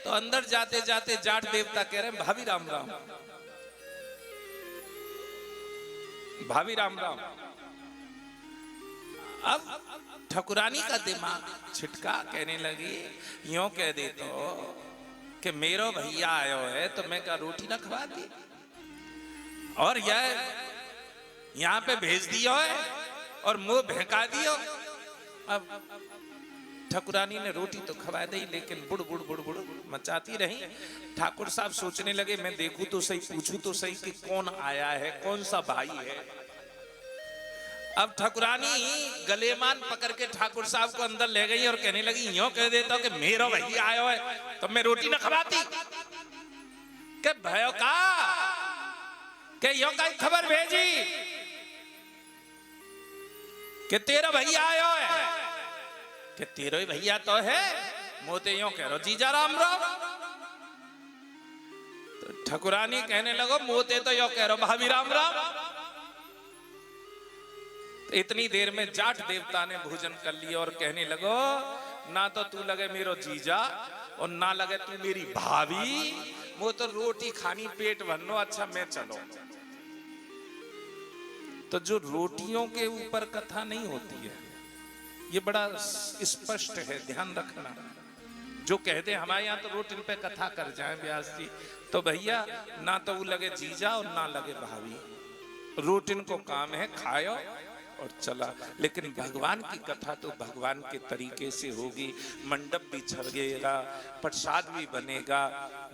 तो अंदर जाते जाते जाट देवता कह रहे हैं भाभी राम राम, भाभी राम राम। अब ठकुरानी का दिमाग छिटका, कहने लगी यूं कह दे तो कि मेरो भैया आयो है तो मैं क्या रोटी ना खवाती, और यह यहाँ पे भेज दियो है और मुंह भेका दियो। अब ठकुरानी ने रोटी तो खवा दी, लेकिन बुड़ बुड़ बुड़ बुड़ मचाती रही। ठाकुर साहब सोचने लगे मैं देखूं तो सही, पूछूं तो सही कि कौन आया है, कौन सा भाई है। अब ठकुरानी गलेमान पकड़ के ठाकुर साहब को अंदर ले गई और कहने लगी यूं कह देता कि मेरा भैया आया है तो मैं रोटी ना खवाती। के भयो का के यो का खबर भेजी कि तेरा भैया आया है, कि तेरा ही भैया तो है, मोते यूं कह रो जीजा राम राम। तो ठकुरानी कहने लगो मोते तो यो कह रो भाभी राम राम। तो इतनी देर में जाट देवता ने भोजन कर लिया और कहने लगो ना तो तू लगे मेरो जीजा और ना लगे तू मेरी भाभी, वो तो रोटी खानी पेट भरनो, अच्छा मैं चलो। तो जो रोटियों के ऊपर कथा नहीं होती है, ये बड़ा स्पष्ट है, ध्यान रखना। जो कह दे हमारे यहाँ तो रोटिन पे कथा कर जाए व्यास जी, तो भैया ना तो वो लगे जीजा और ना लगे भाभी, रोटिन को काम है खायो और चला। लेकिन भगवान की कथा तो भगवान के तरीके से होगी, मंडप भी छगेगा, प्रसाद भी बनेगा,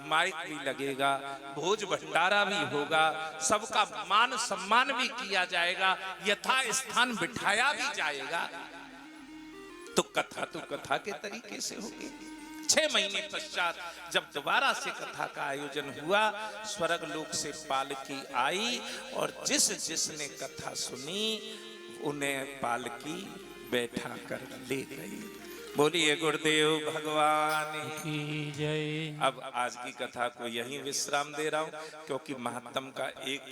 माइक भी लगेगा, भोज भंडारा भी होगा, सबका मान सम्मान भी किया जाएगा, यथा स्थान बिठाया भी जाएगा। तो कथा के तरीके से होगी। 6 महीने पश्चात जब दोबारा से कथा का आयोजन हुआ, स्वर्ग लोक से पालकी आई और जिसने कथा सुनी उन्हें पालकी बैठा कर ले गई। बोलिए गुरुदेव भगवान की जय। अब आज की कथा को यहीं विश्राम दे रहा हूं, क्योंकि महात्म का एक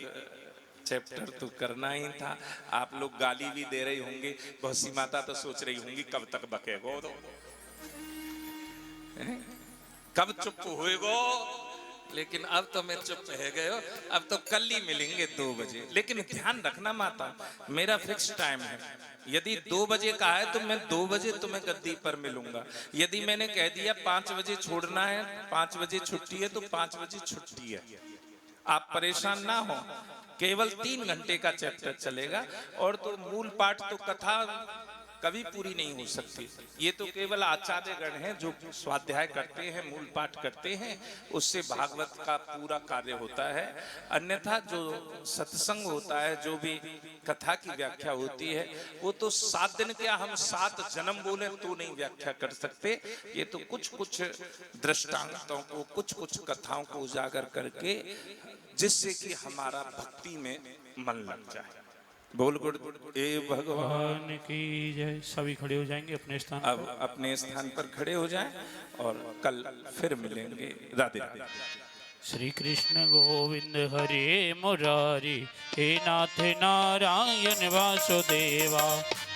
चैप्टर तो करना ही था। आप लोग गाली भी दे रही होंगे, बहुत सी माता तो सोच रही होंगी कब तक बकेगो, कब चुप होएगो। लेकिन अब तो मैं चुप रह गए हो, अब तो कल ही मिलेंगे 2 बजे। लेकिन ध्यान रखना माता, मेरा फिक्स टाइम है। यदि 2 बजे का है तो मैं 2 बजे तुम्हें गद्दी पर मिलूंगा। यदि मैंने कह दिया 5 बजे छोड़ना है, 5 बजे छुट्टी है, तो 5 बजे छुट्टी है। आप परेशान ना हो, केवल 3 घंटे का चैप्टर चलेगा। और तो मूल पाठ तो कथा कभी पूरी नहीं हो सकती। ये तो केवल आचार्यगण हैं जो स्वाध्याय करते हैं, मूल पाठ करते हैं, उससे भागवत का पूरा कार्य होता है। अन्यथा जो सत्संग होता है, जो भी कथा की व्याख्या होती है, वो तो 7 दिन क्या हम 7 जन्म बोले तो नहीं व्याख्या कर सकते। ये तो कुछ दृष्टांतों को, कुछ कथाओं को उजागर करके, जिससे कि हमारा भक्ति में मन लग जाए। बोल गुरुदेव भगवान की जय। सभी खड़े हो जाएंगे अपने स्थान पर। अब अपने स्थान पर खड़े हो जाएं और कल फिर मिलेंगे। राधे राधे। श्री कृष्ण गोविंद हरे मुरारी, हे नाथ नारायण वासुदेवा।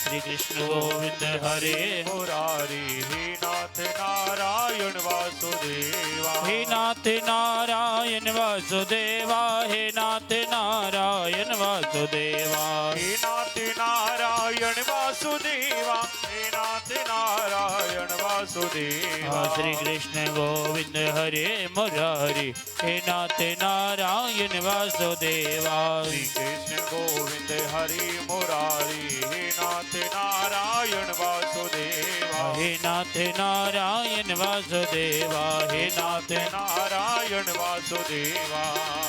श्री कृष्ण गोविंद हरे मुरारी, हे नाथ नारायण वासुदेवा। हे नाथ नारायण वासुदेवा, हे नाथ नारायण वासुदेवा। हे नाथ नारायण वासुदेवा, हे नाथ नारायण वासुदेवा। श्री कृष्ण गोविंद हरे मुरारी, हे नाथ नारायण वासुदेवा। श्री कृष्ण गोविंद हरि मुरारी, हे नाथ नारायण वासुदेवा। हे नाथ नारायण वासुदेवा, हे नाथ नारायण वासुदेवा।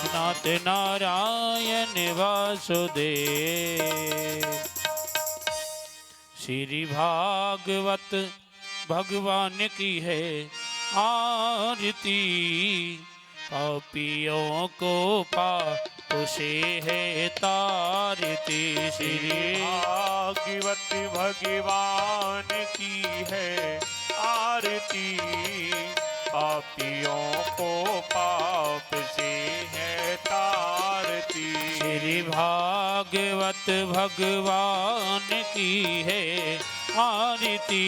नाथ नारायण वासुदेव। श्री भागवत भगवान की है आरती, पापियों को पाप से है तारती। श्री भागवत भगवान की है आरती, पापियों को पाप से है तारती। श्री भागवत भगवान की है आरती,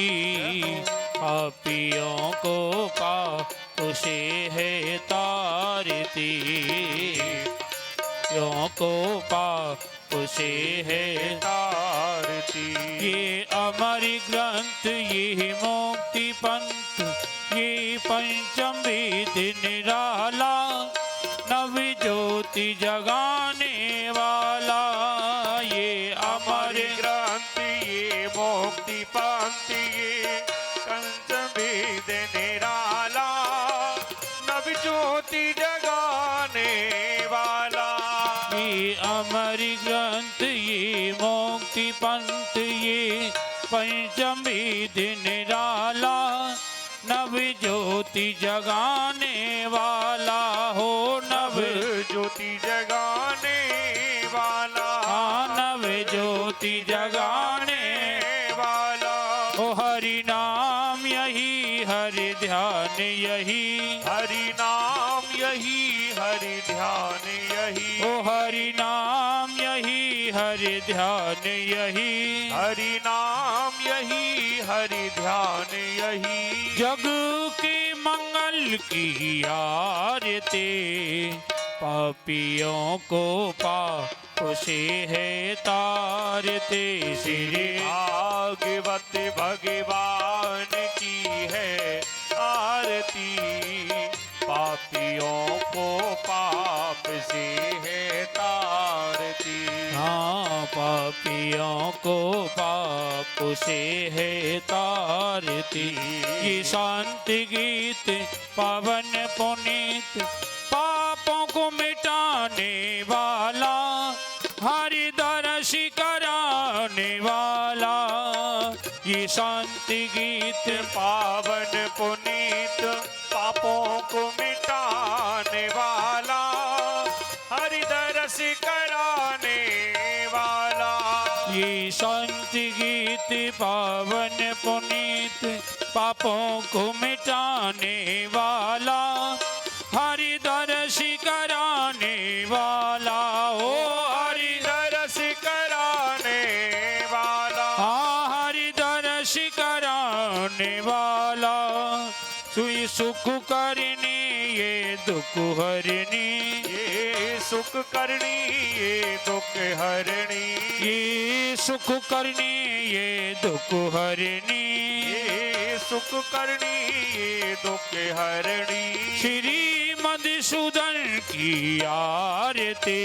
पापियों को पाप से है तारती। पापियों को पाप से है तारती। ये अमर ग्रंथ, ये मुक्ति पंथ, ये पंचम वेद निराला, नव ज्योति जगाने वाला। ये अमर ग्रंथ, ये मुक्ति पंथ, ये पंचम वेद निराला, नव ज्योति जगाने वाला। ये अमर ग्रंथ, ये मुक्ति पंथ, ये पंचम वेद निराला, नव ज्योति जगाने वाला। हो नव ज्योति जगाने वाला, नव ज्योति जगाने वाला। ओ हरि नाम यही, हरि ध्यान यही, हरि नाम यही, हरि ध्यान यही। ओ हरि नाम यही, हरि ध्यान यही, हरि नाम यही, हरि ध्यान यही। जग के मंगल की आरती, पापियों को पाप से है तारते। श्री भागवत भगवान की है आरती, आरती पापियों को पाप से है तारती। हाँ पापियों को पाप से है तारती। ये शांति गीत पावन पुनीत पापों को मिटाने वाला हरि दर्श कराने वाला। ये शांति गीत पावन पुनीत पापों को मिटाने वाला हरिदरस कराने वाला। ये शांति गीत पावन पुनीत पापों को मिटाने वाला हरि दर्श कराने वाला। ओ हरि हरिदरस कराने वाला। हाँ हरि दर्श कराने वाला। सुई सुख करने ये दुख हरने। ये सुख करनी ये दुख हरणी। ये सुख करने ये दुख हरने। ये सुख करनी ये दुख हरणी। श्री मधुसूदन की आरती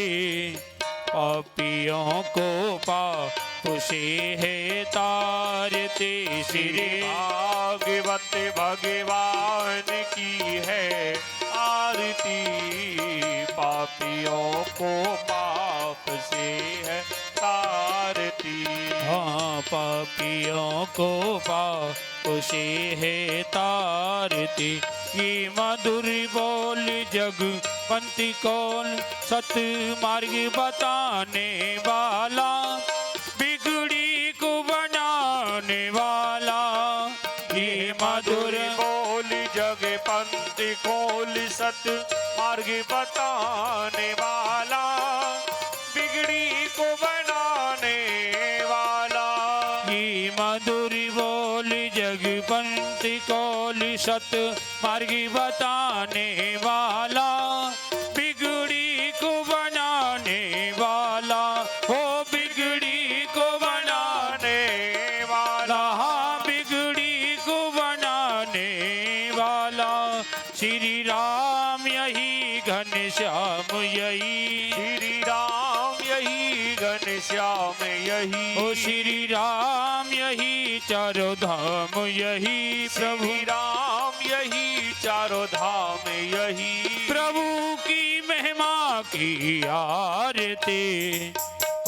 पापियों को पाप से है तारते। श्री भागवत भगवान की है आरती पापियों को पाप से है तारती। हाँ पापियों को पाप से है तारती। ये मधुर बोल जग पंथी कौन सत मार्ग बताने वाला बिगड़ी को बनाने वाला। ये मधुर बोल जग पंथ खोल सत मार्ग बताने वाला बिगड़ी को बनाने वाला। ये मधुर बोल जग पंथ कौल सत मार्ग बताने वाला बिगड़ी को बनाने वाला। हो बिगड़ी को बनाने वाला। हाँ बिगड़ी को बनाने वाला। श्री राम यही घनश्याम यही। श्री राम यही घनश्याम यही। ओ श्री राम यही चारों धाम यही। प्रभु श्री राम यही चारों धाम यही। प्रभु की महिमा की आरती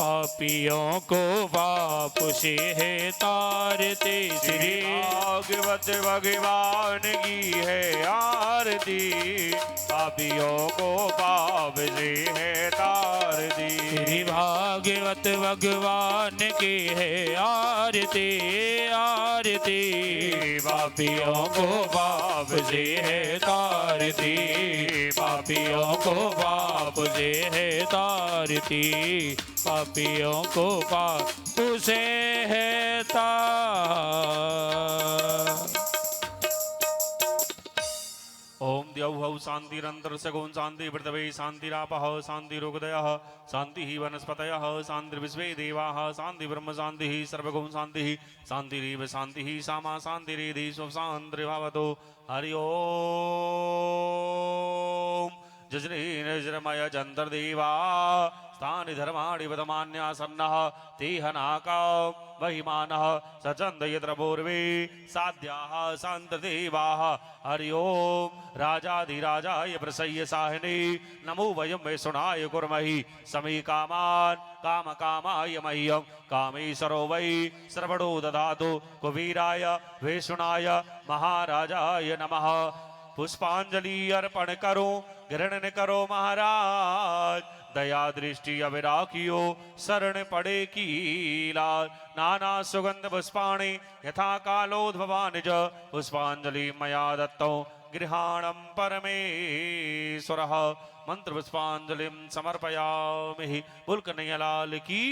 पापियों को पाप से है तारते। श्री भागवत भगवान की है आरती पापियों को पाप से है तारती। श्री भागवत भगवान की है आरती आरती पापियों को पाप से है तारती। पापियों को पाप से है तारती। पापियों को पाप से है तार। ओम द्यौः शान्तिरन्तरः सगुण शान्ति पृथ्वी शान्तिरापः शान्तिरोगदयः शान्तिः वनस्पतयः शान्तिर्विश्वे देवाः शान्ति ब्रह्म शान्तिः सर्वगुण शान्तिः शान्तिरेव शान्तिः सामा शान्तिरेधि स्वशान्तिर्भवतु। हरि ओम। जज्रेन्द्रमय जन्तर्देवा स्थानि धर्माणि वदमान्यासन्नः तेहनाका महिमानः सचन्द यत्र पूर्वे साध्याः सन्तदेवाः। हरि ओम। राजाधिराजाय प्रसह्य साहिने नमो वयं वैष्णवाय कुर्महि समे कामान् कामकामाय मह्यं कामेश्वरो वै सर्वणो ददातु कुबेराय वैष्णवाय महाराजाय नमः। पुष्पांजलि अर्पण करो ग्रहण करो महाराज। दया दृष्टि अविराकियो शरण पड़े की लाल। नाना सुगंध पुष्पाणि यथा कालोद्भवानि च पुष्पांजलि मया दत्तो गृहाणं परमेश्वरः। मंत्र पुष्पांजलिं समर्पयामि। बोल कन्हैया लाल की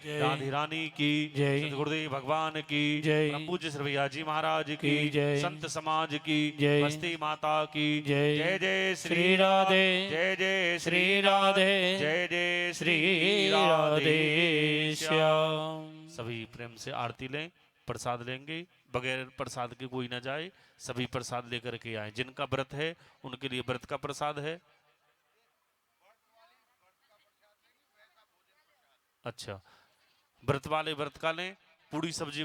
जय। राधे रानी की जय। सद्गुरुदेव भगवान की जय। परम पूज्य श्री भैया जी महाराज की जय। संत समाज की जय। बस्ती माता की जय। जय जय श्री राधे। जय जय श्री राधे। जय जय श्री राधे श्याम। सभी प्रेम से आरती लें। प्रसाद लेंगे, बगैर प्रसाद के कोई ना जाए, सभी प्रसाद लेकर के आए। जिनका व्रत है उनके लिए व्रत का प्रसाद है। अच्छा, व्रत वाले व्रत का लें, पूरी सब्जी